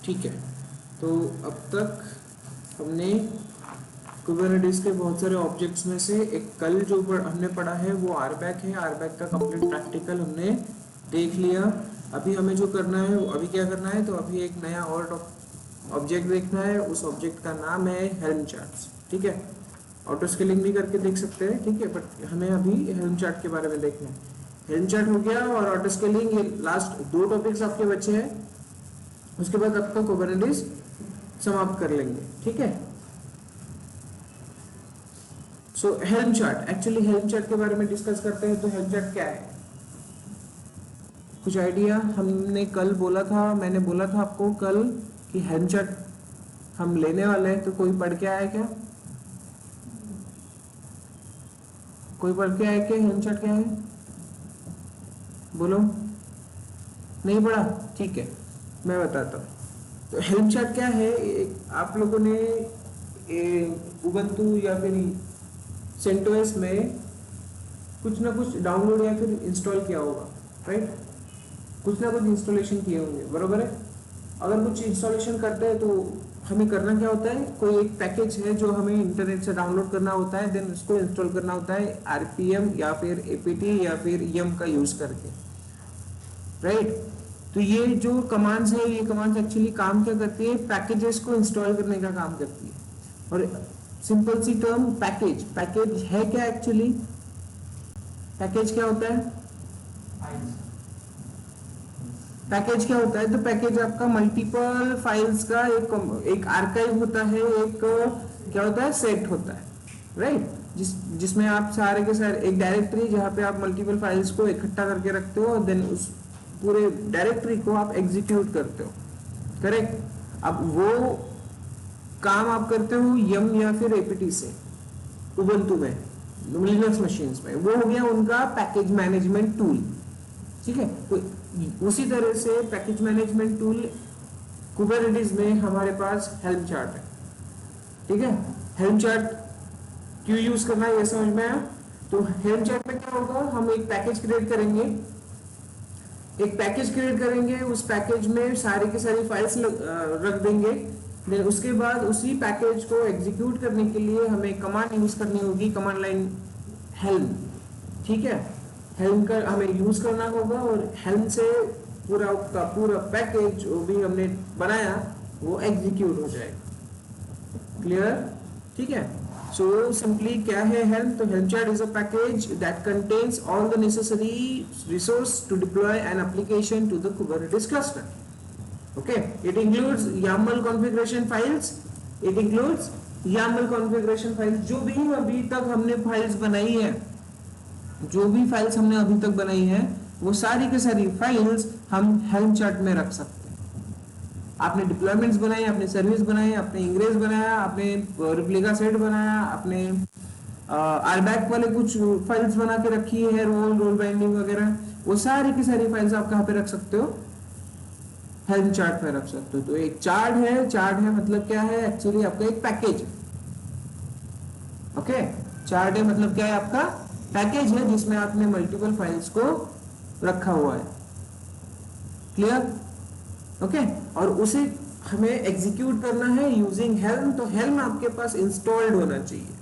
ठीक है, तो अब तक हमने कुबरनेटिस के बहुत सारे ऑब्जेक्ट्स में से एक कल जो हमने पढ़ा है वो आरबैक है। आरबैक का कंप्लीट प्रैक्टिकल हमने देख लिया। अभी हमें जो करना है, अभी क्या करना है, तो अभी एक नया और ऑब्जेक्ट देखना है। उस ऑब्जेक्ट का नाम है हेल्म चार्ट्स। ठीक है, ऑटो स्केलिंग भी करके देख सकते हैं, ठीक है, बट हमें अभी हेल्म चार्ट के बारे में देखना है। हेल्म चार्ट हो गया और ऑटो स्केलिंग, ये लास्ट दो टॉपिक्स आपके बचे हैं। उसके बाद आपका कुबरनेटिस समाप्त कर लेंगे। ठीक है, so helm chart, actually helm chart के बारे में डिस्कस करते हैं। तो हेल्म चार्ट क्या है, कुछ आइडिया? हमने कल बोला था, मैंने बोला था आपको कल कि हेल्म चार्ट हम लेने वाले हैं। तो कोई पढ़ के आया क्या? कोई पढ़ के आया क्या हेल्म चार्ट क्या है? बोलो, नहीं पढ़ा? ठीक है, मैं बताता हूँ। तो हेल्म चार्ट क्या है, आप लोगों ने उबंटू या फिर सेंटोस में कुछ ना कुछ डाउनलोड या फिर इंस्टॉल किया होगा, राइट? कुछ ना कुछ इंस्टॉलेशन किए होंगे, बरोबर है? अगर कुछ इंस्टॉलेशन करते हैं तो हमें करना क्या होता है, कोई एक पैकेज है जो हमें इंटरनेट से डाउनलोड करना होता है, देन उसको इंस्टॉल करना होता है आरपीएम या फिर एपीटी या फिर यम का यूज करके, राइट? तो ये जो कमांड्स है, ये कमांड्स एक्चुअली काम क्या करती है, पैकेजेस को इंस्टॉल करने का काम करती है। और सिंपल सी टर्म, पैकेज है क्या एक्चुअली? पैकेज क्या होता है? पैकेज क्या होता है? तो पैकेज आपका मल्टीपल फाइल्स का एक आर्काइव होता है, एक क्या होता है, सेट होता है, राइट? जिसमें आप सारे के सारे एक डायरेक्टरी, जहाँ पे आप मल्टीपल फाइल्स को इकट्ठा करके रखते हो और देन उस पूरे डायरेक्टरी को आप एग्जीक्यूट करते हो, करेक्ट? अब वो काम आप करते हो यम या फिर एपीटी से, उबंटू में, लिनक्स मशीन्स में। वो हो गया उनका पैकेज मैनेजमेंट टूल, ठीक है? तो उसी तरह से पैकेज मैनेजमेंट टूल कुबरनेटिस में हमारे पास हेल्म चार्ट है, ठीक है? हेल्म चार्ट क्यों यूज करना है ये समझ में आया? तो हेल्म चार्ट में क्या होगा, हम एक पैकेज क्रिएट करेंगे, उस पैकेज में सारी की सारी फाइल्स रख देंगे। देन उसके बाद उसी पैकेज को एग्जीक्यूट करने के लिए हमें कमांड यूज करनी होगी, कमांड लाइन हेल्म, ठीक है? हेल्म का हमें यूज करना होगा और हेल्म से पूरा का पूरा पैकेज जो भी हमने बनाया वो एग्जीक्यूट हो जाएगा। क्लियर? ठीक है, सो सिंपली क्या है हेल्म? तो helm chart is a package that contains all the necessary resource to deploy an application to the Kubernetes cluster. Okay, it includes YAML configuration files. जो भी अभी तक हमने फाइल्स बनाई है, वो सारी के सारी फाइल्स हम हेल्म चार्ट में रख सकते हैं। आपने डिप्लॉयमेंट्स बनाए, आपने सर्विस बनाए, आपने इंग्रेस बनाया, आपने रिप्लिका सेट बनाया, आपने आरबैक वाले कुछ फाइल्स बना के रखी है, रोल बाइंडिंग वगैरह, वो सारी की सारी फाइल्स आप कहाँ पे रख सकते हो? हेल्म चार्ट में रख सकते हो। तो एक चार्ट है मतलब क्या है, एक्चुअली आपका एक पैकेज। ओके, चार्ट है मतलब क्या है, आपका पैकेज है जिसमें आपने मल्टीपल फाइल्स को रखा हुआ है। क्लियर? ओके, और उसे हमें एग्जीक्यूट करना है यूजिंग हेल्म। तो हेल्म आपके पास इंस्टॉल्ड होना चाहिए।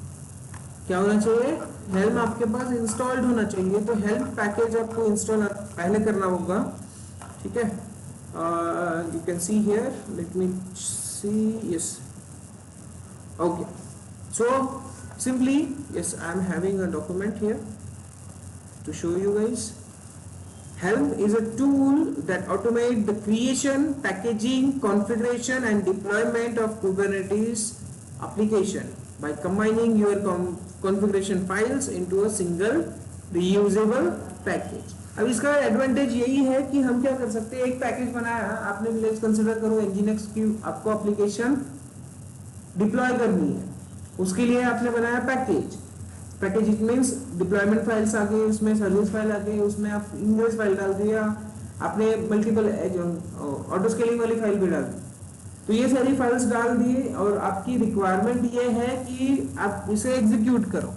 क्या होना चाहिए? हेल्म आपके पास इंस्टॉल्ड होना चाहिए। तो हेल्म पैकेज आपको इंस्टॉल पहले करना होगा, ठीक है? You can see here, let me see, yes, okay, so simply, yes, I am having a document here to show you guys. Helm is a tool that automates the creation, packaging, configuration and deployment of Kubernetes application by combining your configuration files into a single reusable package. अब इसका advantage यही है कि हम क्या कर सकते हैं, एक पैकेज बनाया आपने, लेट्स कंसीडर करो Nginx की आपको एप्लीकेशन डिप्लॉय करनी है, उसके लिए आपने बनाया package. It means deployment files आ गई, उसमें सर्विस फाइल आ गई, उसमें आप इंग्रेस फाइल डाल दिया, आपने मल्टीपल ऑटो स्केलिंग वाली फाइल भी डाल दी। तो ये सारी फाइल्स डाल दी और आपकी रिक्वायरमेंट ये है कि आप इसे एग्जीक्यूट करो।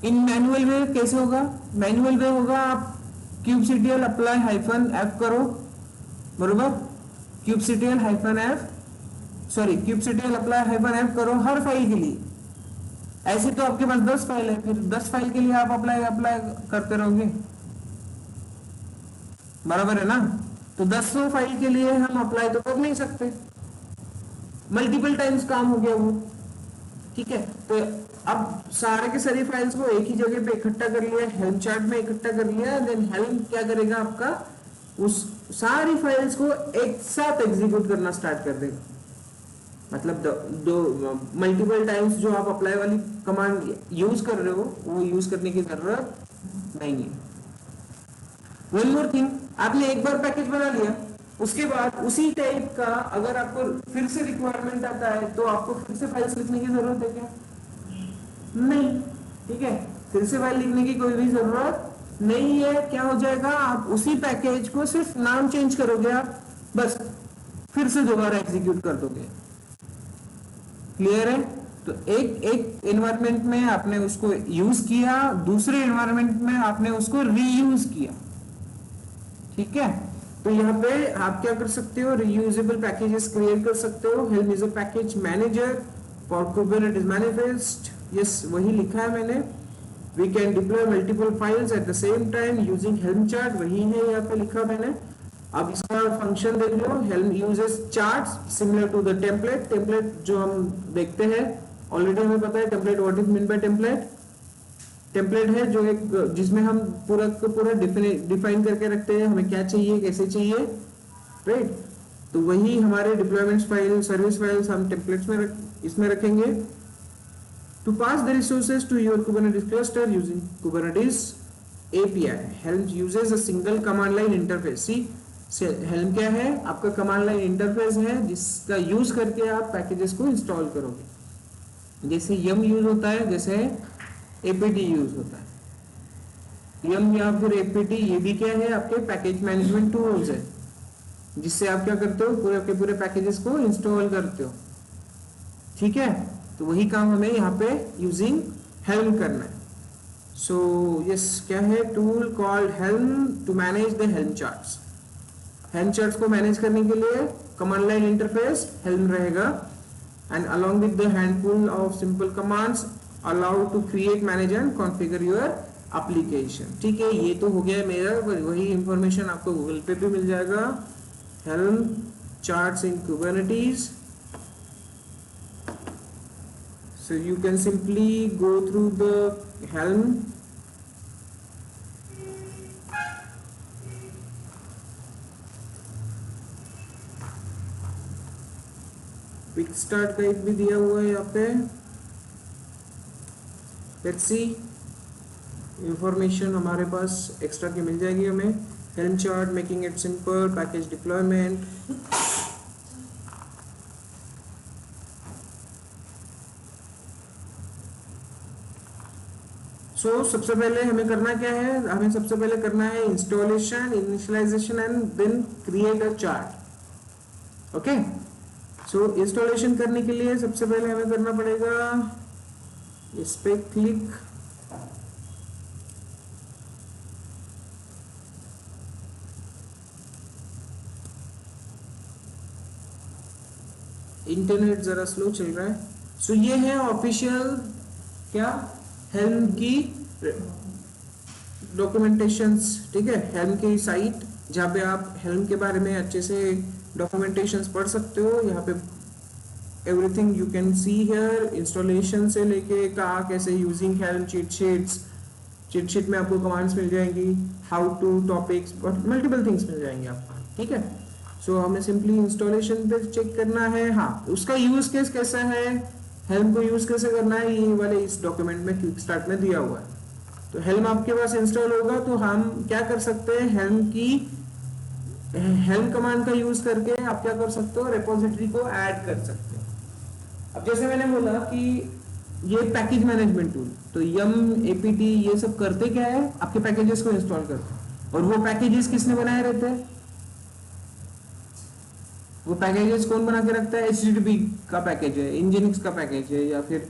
इन मैनुअल वे कैसे होगा? मैनुअल वे होगा, आप kubectl apply -f करो, बरोबर? kubectl -f, sorry kubectl apply -f करो हर फाइल के लिए। ऐसे तो आपके पास 10 फाइल है, फिर 10 फाइल के लिए आप अप्लाई करते रहोगे, बराबर है ना। तो 10 फाइल के लिए हम अप्लाई तो कर नहीं सकते, मल्टीपल टाइम्स काम हो गया वो, ठीक है। तो अब सारे के सारी फाइल्स को एक ही जगह पे इकट्ठा कर लिया, हेल्म चार्ट में इकट्ठा कर लिया, देन हेल्म क्या करेगा आपका, उस सारी फाइल्स को एक साथ एग्जीक्यूट करना स्टार्ट कर देगा। मतलब दो मल्टीपल टाइम्स जो आप अप्लाई वाली कमांड यूज कर रहे हो वो यूज करने की जरूरत नहीं है। वन मोर थिंग, आपने एक बार पैकेज बना लिया, उसके बाद उसी टाइप का अगर आपको फिर से रिक्वायरमेंट आता है तो आपको फिर से फाइल्स लिखने की जरूरत है क्या? नहीं, ठीक है, फिर से फाइल लिखने की कोई भी जरूरत नहीं है। क्या हो जाएगा, आप उसी पैकेज को सिर्फ नाम चेंज करोगे, आप बस फिर से दोबारा एग्जीक्यूट कर दोगे। क्लियर है? तो एक एनवायरनमेंट में आपने उसको यूज किया, दूसरे एनवायरनमेंट में आपने उसको रीयूज किया, ठीक है। तो यहाँ पे आप क्या कर सकते हो, रीयूजेबल पैकेजेस क्रिएट कर सकते हो। Helm is a package manager for Kubernetes manifest, yes वही लिखा है मैंने। We can deploy multiple files at the same time using helm chart, वही है यहाँ पे लिखा मैंने। अब इसका फंक्शन देख लो, helm uses charts similar to the template. Template जो हम देखते हैं ऑलरेडी हमें पता है template, what is mean by template. Template है जो एक जिसमें हम पूरा का पूरा डिफाइन करके रखते हैं हमें क्या चाहिए, कैसे चाहिए, राइट। तो वही हमारे डिप्लॉयमेंट्स फाइल, सर्विस फाइल्स हम टेम्पलेट्स में इसमें रखेंगे। To pass the resources to your Kubernetes cluster using Kubernetes API, helm uses a single command line interface. See helm क्या है, आपका कमांड लाइन इंटरफेस है जिसका यूज करके आप पैकेजेस को इंस्टॉल करोगे। जैसे यम यूज होता है, जैसे APT यूज होता है। यम या फिर APT ये भी क्या है, आपके पैकेज मैनेजमेंट टूल्स है जिससे आप क्या करते हो, पूरे के पूरे पैकेजेस को इंस्टॉल करते हो, ठीक है। तो वही काम हमें यहाँ पे यूजिंग हेल्म करना है। सो यस क्या है, tool called helm to manage the helm charts. Helm charts को मैनेज करने के लिए कमांड लाइन इंटरफेस हेल्म रहेगा, and along with the handful of simple commands allowed to create, manage and configure your application। ठीक है, ये तो हो गया मेरा, वही इंफॉर्मेशन आपको गूगल पे भी मिल जाएगा। Helm charts in Kubernetes, so you can simply go through the helm quick start का एक भी दिया हुआ है यहाँ पे। लेट्स सी, इंफॉर्मेशन हमारे पास एक्स्ट्रा की मिल जाएगी हमें। Helm chart, making it simple, package deployment. So सबसे पहले हमें करना क्या है, हमें सबसे पहले करना है installation, initialization and then create a chart. Okay, so installation करने के लिए सबसे पहले हमें करना पड़ेगा, इस पे क्लिक, इंटरनेट जरा स्लो चल रहा है। सो ये है ऑफिशियल क्या, हेल्म की डॉक्यूमेंटेशंस, ठीक है, हेल्म की साइट जहाँ पे आप हेल्म के बारे में अच्छे से डॉक्यूमेंटेशंस पढ़ सकते हो। यहाँ पे everything you can see here, installation से लेके कहाँ कैसे यूजिंग हेल्म, चीट शीट में आपको कमांड्स मिल जाएंगी, how to, topics, multiple things मिल जाएंगे आपको, ठीक है। सो हमें सिंपली इंस्टॉलेशन पे चेक करना है। हाँ, उसका यूज केस कैसा है, हेल्म को यूज कैसे करना है, ये वाले इस डॉक्यूमेंट में क्विक स्टार्ट में दिया हुआ है। तो हेल्म आपके पास इंस्टॉल होगा तो हम क्या कर सकते हैं, हेल्म कमांड का यूज करके आप क्या कर सकते हो, रिपोजिटरी को ऐड कर सकते हो। अब जैसे मैंने बोला कि ये पैकेज मैनेजमेंट टूल, तो यम, APT ये सब करते क्या है, आपके पैकेजेस को इंस्टॉल करते हैं। और वो पैकेजेस किसने बनाए रहते हैं, वो पैकेजेस कौन बना के रखता है, HTTP का पैकेज है, इंजीनिक्स का पैकेज है, या फिर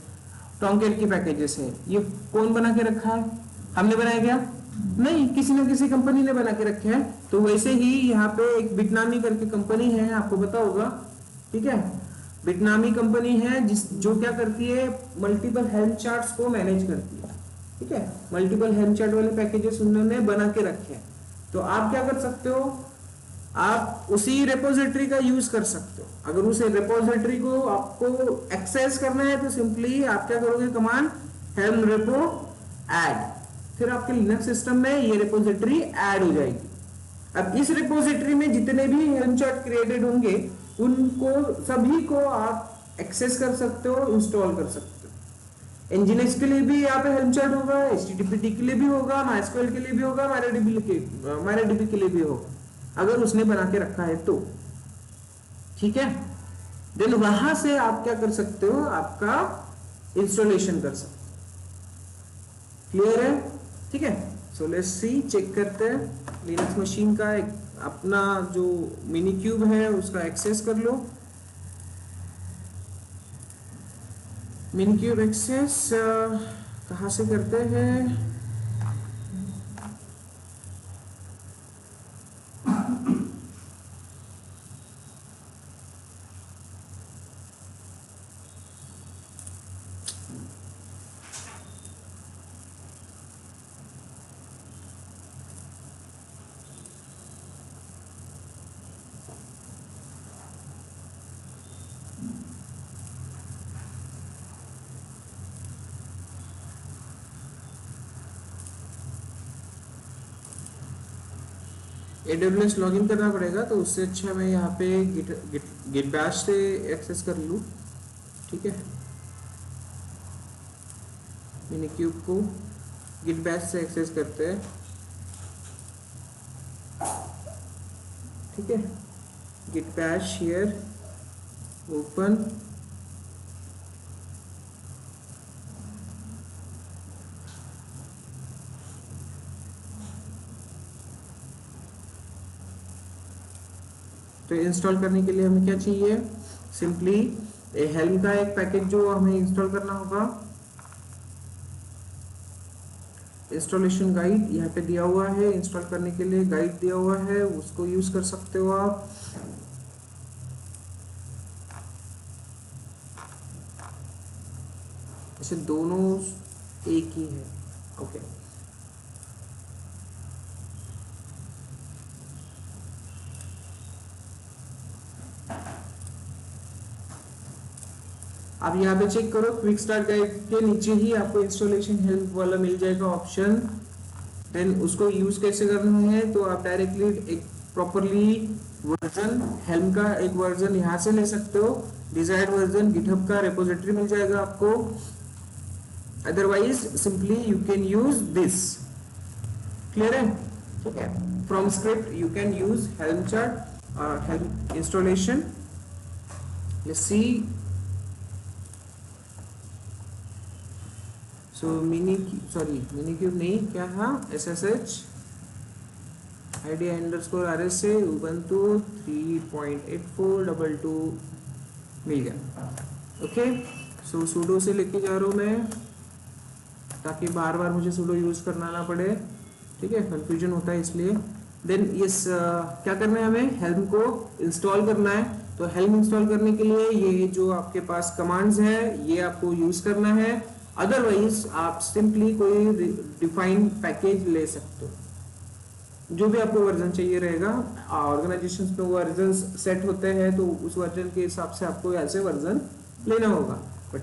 टॉमकैट की पैकेजेस है, ये कौन बना के रखा है, हमने बनाया क्या, नहीं, किसी ना किसी कंपनी ने बना के रखे हैं। तो वैसे ही यहाँ पे एक बिटनामी करके कंपनी है, आपको पता होगा, ठीक है। बिटनामी कंपनी है जो क्या करती है, मल्टीपल हेल्थ चार्ट्स को मैनेज करती है, ठीक है। मल्टीपल हेल्थ चार्ट वाले पैकेजेस उन्होंने बना के रखे हैं। तो आप क्या कर सकते हो, आप उसी रेपोजिटरी का यूज कर सकते हो। अगर उस रेपोजिटरी को आपको एक्सेस करना है तो सिंपली आप क्या करोगे, कमांड हेल्म रेपो ऐड, फिर आपके लिनक्स सिस्टम में ये रेपोजिटरी ऐड हो जाएगी। अब इस रेपोजिटरी में जितने भी हेल्म चार्ट क्रिएटेड होंगे उनको सभी को आप एक्सेस कर सकते हो, इंस्टॉल कर सकते हो। एनजीएनएस के लिए भी यहाँ पे हेल्म चार्ट होगा, एचटीटीपी के लिए भी होगा, माइस्क्यूएल के लिए भी होगा, MariaDB के लिए भी होगा, अगर उसने बना के रखा है तो, ठीक है। देन वहां से आप क्या कर सकते हो, आपका इंस्टॉलेशन कर सकते हो। क्लियर है, ठीक है। सो लेट्स सी, चेक करते हैं लिनक्स मशीन का एक अपना जो मिनी क्यूब है उसका एक्सेस कर लो। मिनी क्यूब एक्सेस कहाँ से करते हैं, AWS लॉगिन करना पड़ेगा, तो उससे अच्छा मैं यहाँ पे गिट बैश से एक्सेस कर लूँ, ठीक है। मिनी क्यूब को गिट बैश से एक्सेस करते हैं, ठीक है। गिट बैश हियर ओपन, तो इंस्टॉल करने के लिए हमें क्या चाहिए, सिंपली हेल्म का एक पैकेज जो हमें इंस्टॉल करना होगा। इंस्टॉलेशन गाइड यहाँ पे दिया हुआ है, इंस्टॉल करने के लिए गाइड दिया हुआ है, उसको यूज कर सकते हो आप। ऐसे दोनों एक ही है, ओके। आप यहाँ पे चेक करो, क्विक स्टार्ट गाइड के नीचे ही आपको इंस्टॉलेशन हेल्प वाला मिल जाएगा ऑप्शन। देन उसको यूज कैसे करना है, तो आप डायरेक्टली एक प्रॉपरली वर्जन, हेल्म का एक वर्जन यहाँ से ले सकते हो, डिजायर्ड वर्जन गिटहब का रेपोजिटरी मिल जाएगा आपको। Otherwise simply you can use this, clear है, ठीक है। From script you can use helm chart और helm installation. Let's see, so minikube नहीं, क्या था, SSH ID_RS से उबंटू 3.8422 मिल गया, ओके। सो सूडो से लेके जा रहा हूँ मैं, ताकि बार बार मुझे सूडो यूज करना ना पड़े, ठीक है, कंफ्यूजन होता है इसलिए। देन इस क्या करना है, हमें हेल्म को इंस्टॉल करना है। तो हेल्म इंस्टॉल करने के लिए ये जो आपके पास कमांड्स है ये आपको यूज करना है, अदरवाइज आप सिंपली कोई डिफाइंड पैकेज ले सकते हो, जो भी आपको वर्जन चाहिए रहेगा। ऑर्गेनाइजेशंस में वर्जन सेट होते हैं, तो उस वर्जन के हिसाब से आपको ऐसे वर्जन लेना होगा। बट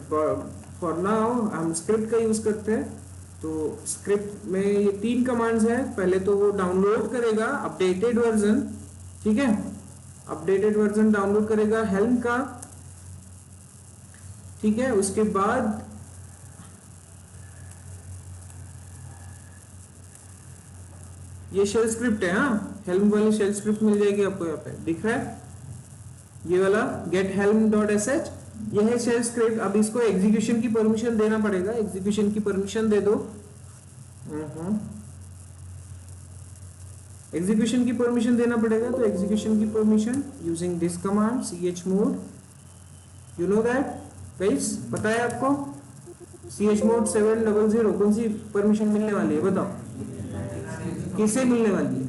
फॉर नाउ हम स्क्रिप्ट का यूज करते हैं। तो स्क्रिप्ट में ये 3 कमांड्स हैं। पहले तो वो डाउनलोड करेगा अपडेटेड वर्जन, ठीक है, अपडेटेड वर्जन डाउनलोड करेगा हेल्म का, ठीक है। उसके बाद ये शेल स्क्रिप्ट है, हाँ, हेल्म वाली शेल स्क्रिप्ट मिल जाएगी आपको, यहाँ पे दिख रहा है ये वाला गेट helm.sh, ये है शेल स्क्रिप्ट। अब इसको एग्जीक्यूशन की परमिशन देना पड़ेगा, एग्जीक्यूशन की परमिशन दे दो। एग्जीक्यूशन की परमिशन देना पड़ेगा, तो एग्जीक्यूशन की permission using this command chmod, you know that guys, पता है आपको chmod 700, कौन सी परमिशन मिलने वाली है बताओ। किसे मिलने वाली है?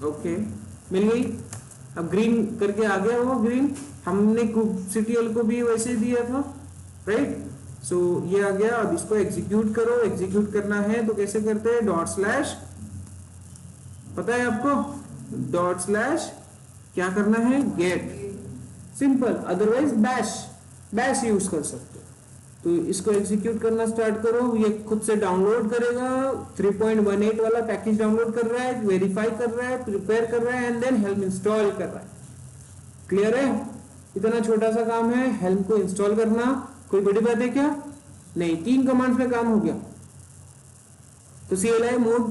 ओके, मिल गई। अब ग्रीन करके आ गया वो ग्रीन, हमने kubectl को भी वैसे दिया था, राइट। सो ये आ गया। अब इसको एग्जीक्यूट करो। एग्जीक्यूट करना है तो कैसे करते हैं? डॉट स्लैश, पता है आपको? डॉट स्लैश क्या करना है? Get, simple. Otherwise bash use कर सकते हो। तो इसको एग्जीक्यूट करना स्टार्ट करो। ये खुद से डाउनलोड करेगा। 3.18 वाला पैकेज डाउनलोड कर रहा है, वेरीफाई कर रहा है, प्रिपेयर कर रहा है एंड देन हेल्म इंस्टॉल कर रहा है। क्लियर है? इतना छोटा सा काम है हेल्म को इंस्टॉल करना। कोई बड़ी बात है क्या? नहीं, 3 कमांड्स में काम हो गया। तो CLI mode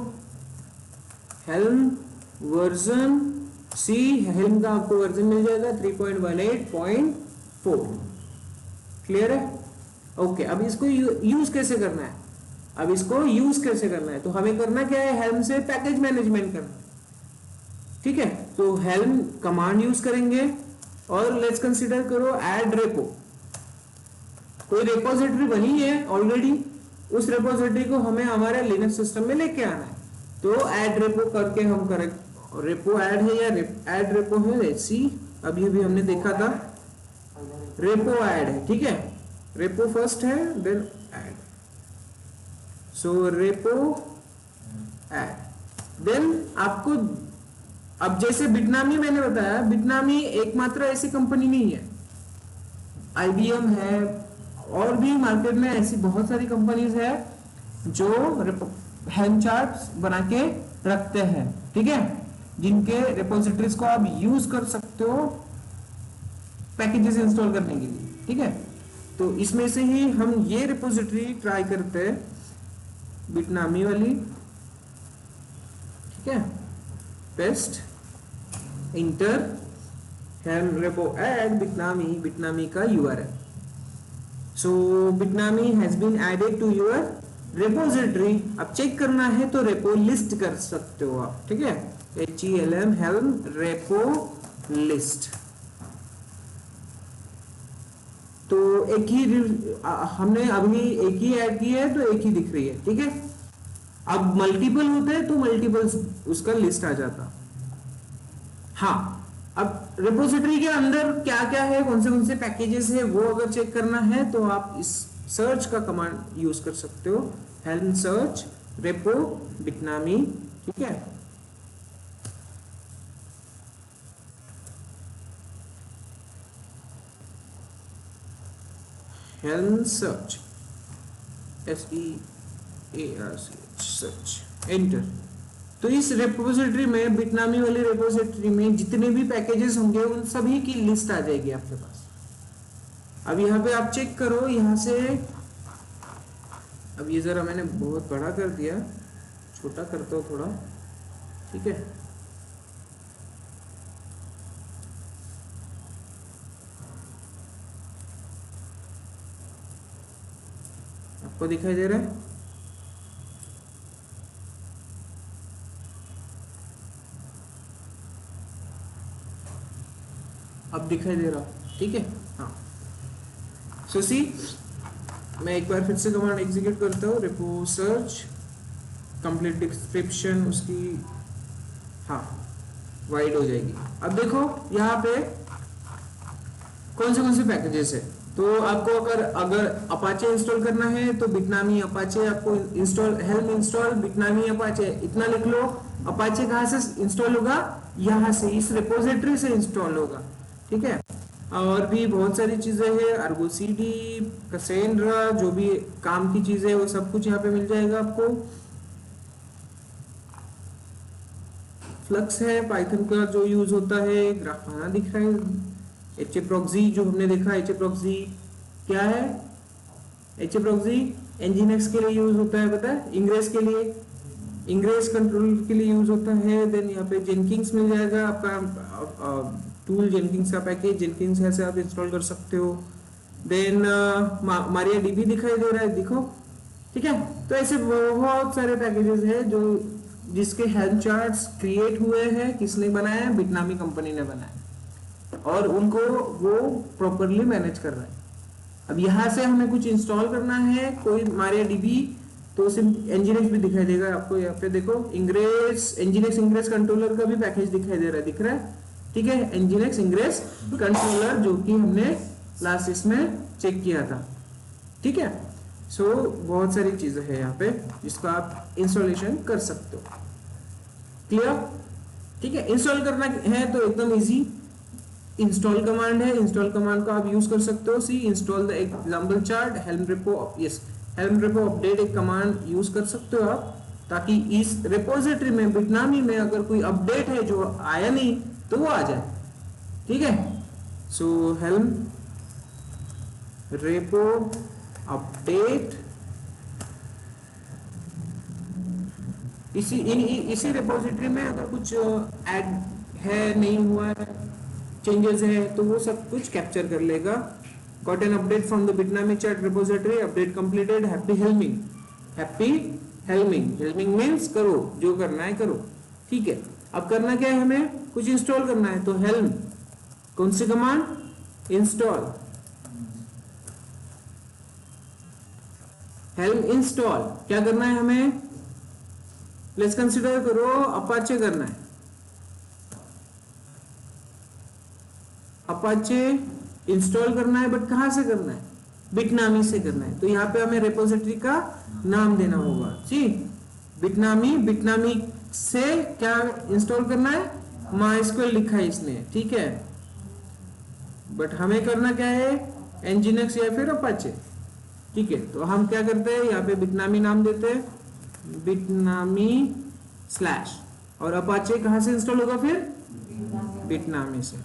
helm version C, helm का आपको वर्जन मिल जाएगा 3.18.4। क्लियर है? ओके, अब इसको यूज कैसे करना है? अब इसको यूज कैसे करना है? तो हमें करना क्या है? हेल्म से पैकेज मैनेजमेंट करना है, ठीक है। तो हेल्म कमांड यूज करेंगे और लेट्स कंसीडर करो ऐड रेपो। कोई रेपोजिटरी बनी है ऑलरेडी, उस रेपोजिटरी को हमें हमारे लिनक्स सिस्टम में लेके आना है। तो ऐड रेपो करके हम करें। रेपो ऐड है या ऐड रेपो है? सी अभी भी हमने देखा था, रेपो ऐड है, ठीक है। रेपो फर्स्ट है देन ऐड। सो रेपो ऐड, देन आपको अब जैसे बिटनामी मैंने बताया, बिटनामी एकमात्र ऐसी कंपनी नहीं है। IBM है और भी मार्केट में ऐसी बहुत सारी कंपनीज है जो हेल्म चार्ट्स बना के रखते हैं, ठीक है, जिनके रिपोजिटरीज को आप यूज कर सकते हो पैकेजेस इंस्टॉल करने के लिए, ठीक है। तो इसमें से ही हम ये रिपोजिटरी ट्राई करते हैं, बिटनामी वाली, ठीक है। Paste enter helm repo add Bitnami का URL। So Bitnami has been added to your repository. अब चेक करना है तो रेपो लिस्ट कर सकते हो आप, ठीक है। HELM helm repo list. तो एक ही हमने अभी एक ही ऐड की है तो एक ही दिख रही है, ठीक है। अब मल्टीपल होते हैं तो मल्टीपल उसका लिस्ट आ जाता। हाँ, अब रिपोजिटरी के अंदर क्या क्या है, कौन से पैकेजेस है, वो अगर चेक करना है तो आप इस सर्च का कमांड यूज कर सकते हो, हेल्म सर्च रेपो बिटनामी, ठीक है। Helm search SEARCH search, enter. तो इस रेपोजिटरी में, बिटनामी वाली रेपोजिटरी में जितने भी पैकेजेस होंगे उन सभी की लिस्ट आ जाएगी आपके पास। अब यहाँ पे आप चेक करो, यहाँ से, अब ये जरा मैंने बहुत बड़ा कर दिया, छोटा करता हूँ थोड़ा, ठीक है। आपको दिखाई दे रहा है? अब दिखाई दे रहा, ठीक है। हाँ, सो सी, मैं एक बार फिर से कमांड एग्जीक्यूट करता हूँ, रेपो सर्च, कंप्लीट डिस्क्रिप्शन उसकी, हाँ, वाइड हो जाएगी। अब देखो यहाँ पे कौन से पैकेजेस है। तो आपको अगर अपाचे इंस्टॉल करना है तो बिटनामी अपाचे आपको इंस्टॉल, हेल्म इंस्टॉल बिटनामी अपाचे, इतना लिख लो। अपाचे कहाँ से इंस्टॉल होगा? यहाँ से, इस रिपोजिटरी से इंस्टॉल होगा, ठीक है। और भी बहुत सारी चीजें हैं, अर्गो CD, कैसेंड्रा, जो भी काम की चीजें वो सब कुछ यहाँ पे मिल जाएगा आपको। फ्लक्स है, पाइथन का जो यूज होता है, ग्राफाना दिख रहा है। HAProxy जो हमने देखा, HAProxy क्या है? HAProxy Nginx के लिए यूज होता है, पता है, इंग्रेस के लिए, इंग्रेस कंट्रोल के लिए यूज होता है। देन यहाँ पे जेनकिंस मिल जाएगा आपका टूल, जेनकिंस का पैकेज, जेनकिंस ऐसे आप इंस्टॉल कर सकते हो। देन MariaDB दिखाई दे रहा है, देखो, ठीक है। तो ऐसे बहुत सारे पैकेजेस हैं जो जिसके हेल्म चार्ट्स क्रिएट हुए हैं। किसने बनाया? बिटनामी कंपनी ने बनाया, और उनको वो प्रॉपरली मैनेज कर रहा है। अब यहाँ से हमें कुछ इंस्टॉल करना है, कोई MariaDB, तो सिर्फ एनजीएक्स भी दिखाई देगा आपको। यहाँ पे देखो इंग्रेस, एनजीएक्स इंग्रेस कंट्रोलर का भी पैकेज दिखाई दे रहा है, दिख रहा है, ठीक है, एनजीएक्स इंग्रेस कंट्रोलर, जो कि हमने लास्ट इसमें चेक किया था, ठीक है। सो बहुत सारी चीजें हैं यहाँ पे जिसको आप इंस्टॉलेशन कर सकते हो, क्लियर, ठीक है। इंस्टॉल करना है तो एकदम इजी, इंस्टॉल कमांड है, इंस्टॉल कमांड को आप यूज कर सकते हो। See install the example chart, helm repo, yes helm repo update एक कमांड यूज कर सकते हो आप, ताकि इस रिपोजिटरी में बिटनामी में अगर कोई अपडेट है जो आया नहीं तो वो आ जाए, ठीक है। सो हेल्म रेपो अपडेट, इसी रिपोजिटरी में अगर कुछ ऐड है, नहीं हुआ है, चेंजेस है, तो वो सब कुछ कैप्चर कर लेगा। Got an update from the Bitnami chart repository, update completed, happy helming, happy helming, helming means करो, जो करना है करो, ठीक है। अब करना क्या है, हमें कुछ इंस्टॉल करना है, तो हेल्म, कौन सी कमांड, इंस्टॉल, हेल्म इंस्टॉल, क्या करना है हमें, लेट्स कंसीडर करो अपाचे करना है, अपाचे इंस्टॉल करना है, बट कहां से करना है, बिटनामी से करना है। तो यहाँ पे हमें रिपोजिटरी का नाम देना होगा, जी बिटनामी, बिटनामी से क्या इंस्टॉल करना है, माइस्क्वेल लिखा है इसने, ठीक है, बट हमें करना क्या है, एनजीएक्स या फिर अपाचे, ठीक है। तो हम क्या करते हैं, यहाँ पे बिटनामी नाम देते हैं, बिटनामी स्लैश, और अपाचे कहां से इंस्टॉल होगा फिर, बिटनामी से।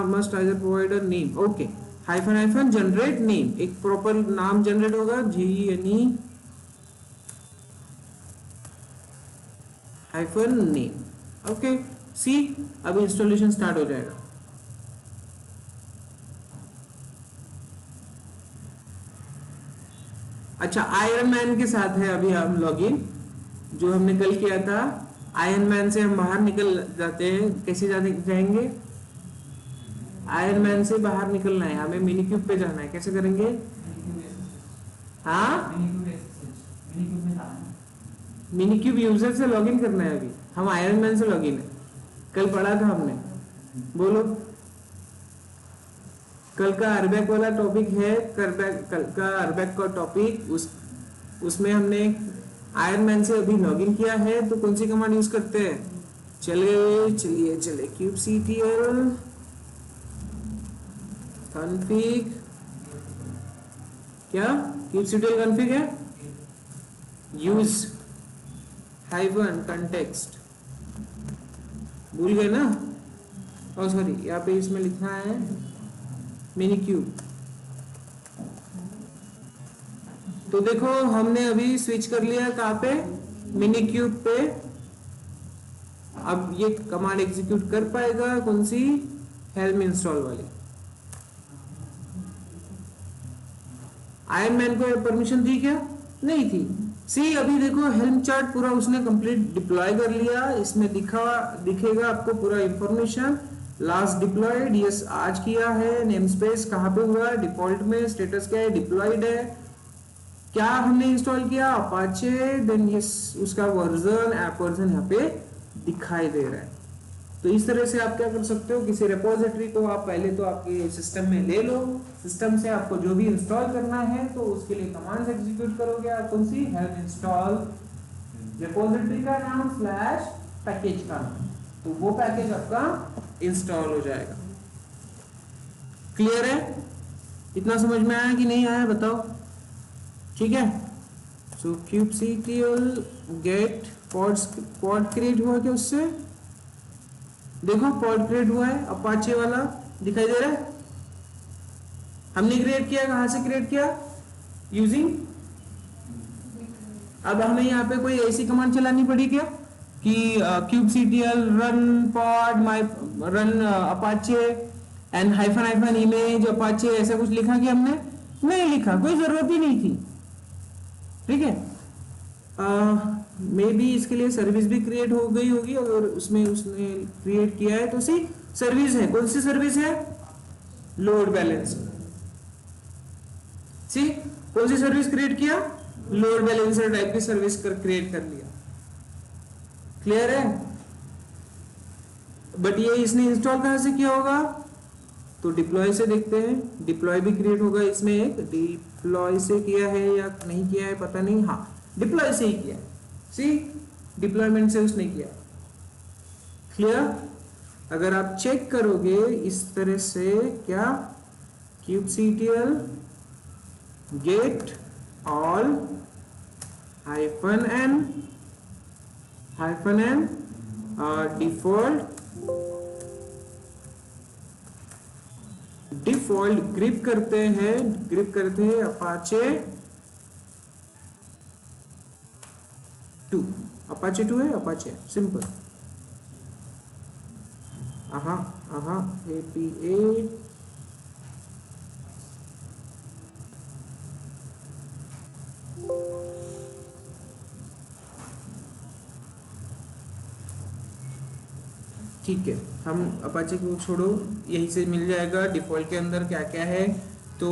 Must either provide a name, okay, hyphen hyphen generate name, एक प्रॉपर नाम जनरेट होगा, GNE हाइफन नेम, ओके। सी अब इंस्टॉलेशन स्टार्ट हो जाएगा। अच्छा, आयरन मैन के साथ है अभी हम लॉगिन, जो हमने कल किया था। आयरन मैन से हम बाहर निकल जाते हैं, कैसे जाएंगे, आयरन मैन से बाहर निकलना है, हमें मिनी क्यूब पे जाना है, कैसे करेंगे, हाँ मिनी क्यूब यूजर से लॉगिन करना है, अभी हम आयरन मैन से लॉगिन है, कल पढ़ा था हमने, बोलो। कल का अरबैक वाला टॉपिक है, कल का अरबैक का टॉपिक, उसमें हमने आयरन मैन से अभी लॉगिन किया है, तो कौन सी कमांड यूज करते हैं, चलिए kubectl config, क्या kubectl config है, यूज हाइफन कंटेक्स्ट, भूल गए ना, और सॉरी यहाँ पे इसमें लिखना है मिनी क्यूब। तो देखो हमने अभी स्विच कर लिया कहाँ पे, मिनी क्यूब पे। अब ये कमांड एग्जीक्यूट कर पाएगा, कौन सी, हेल्म इंस्टॉल वाली। आयरन मैन को परमिशन दी क्या, नहीं थी। सी अभी देखो हेल्म चार्ट पूरा उसने कंप्लीट डिप्लॉय कर लिया, इसमें दिखेगा आपको पूरा इंफॉर्मेशन, लास्ट डिप्लॉयड, यस आज किया है, नेम स्पेस कहाँ पे हुआ है, डिफॉल्ट में, स्टेटस क्या है, डिप्लॉयड है, क्या हमने इंस्टॉल किया, अपाचे, देन यस उसका वर्जन, ऐप वर्जन यहाँ पे दिखाई दे रहा है। तो इस तरह से आप क्या कर सकते हो, किसी रिपोजिटरी को आप पहले तो आपके सिस्टम में ले लो, सिस्टम से आपको जो भी इंस्टॉल करना है तो उसके लिए कमांड्स एग्जीक्यूट करोगे आप, कौन सी, हेल्म इंस्टॉल, रिपोजिटरी का नाम स्लैश पैकेज का नाम, तो वो पैकेज आपका इंस्टॉल हो जाएगा। क्लियर है, इतना समझ में आया कि नहीं आया बताओ, ठीक है। सो kubectl गेट पॉड क्रिएट हुआ क्या, उससे देखो पॉड क्रिएट हुआ है, अपाचे वाला दिखाई दे रहा है, हमने क्रिएट किया, कहां से क्रिएट किया, यूजिंग। अब हमें यहाँ पे कोई ऐसी कमांड चलानी पड़ी क्या कि kubectl run pod my run Apache and hyphen hyphen image Apache, ऐसा कुछ लिखा कि हमने नहीं लिखा, कोई जरूरत ही नहीं थी, ठीक है। मे बी इसके लिए सर्विस भी क्रिएट हो गई होगी, अगर उसमें उसने क्रिएट किया है तो सी सर्विस है, कौन सी सर्विस है, लोड बैलेंस। सी कौन सी सर्विस क्रिएट किया, लोड बैलेंसर टाइप की सर्विस क्रिएट कर लिया। क्लियर है? बट ये इसने इंस्टॉल कहां से किया होगा, तो डिप्लॉय से देखते हैं, डिप्लॉय भी क्रिएट होगा इसमें, एक डिप्लॉय से किया है या नहीं किया है पता नहीं, हाँ डिप्लॉय से ही किया है, सी डिप्लॉयमेंट से उसने किया। क्लियर? अगर आप चेक करोगे इस तरह से, क्या kubectl get all -n default grip करते हैं अपाचे 2, अपाचे 2 है, अपाचे सिंपल, APA ठीक है, हम अपाचे को छोड़ो, यही से मिल जाएगा डिफॉल्ट के अंदर क्या क्या है। तो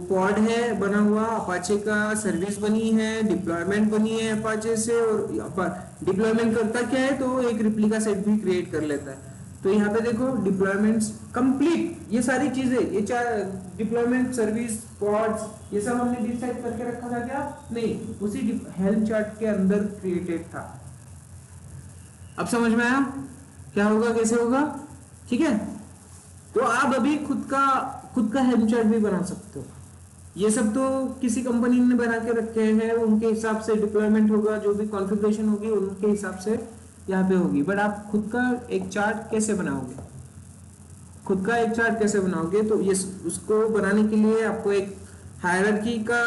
पॉड है बना हुआ अपाचे का, सर्विस बनी है, डिप्लॉयमेंट बनी है अपाचे से, और डिप्लॉयमेंट करता क्या है, तो एक रिप्लिका सेट भी क्रिएट कर लेता है। तो यहाँ पे देखो डिप्लॉयमेंट्स कंप्लीट, ये सारी चीजें, ये चार डिप्लॉयमेंट, सर्विस, पॉड्स, ये सब हमने डिसाइड करके रखा था क्या, नहीं, उसी हेल्म चार्ट के अंदर क्रिएटेड था। अब समझ में आया क्या होगा, कैसे होगा? ठीक है, तो आप अभी खुद का हेल्म चार्ट भी बना सकते हो। ये सब तो किसी कंपनी ने बना के रखे हैं, उनके हिसाब से डिप्लॉयमेंट होगा, जो भी कॉन्फ़िगरेशन होगी उनके हिसाब से यहाँ पे होगी। बट आप खुद का एक चार्ट कैसे बनाओगे, तो ये उसको बनाने के लिए आपको एक हायरार्की का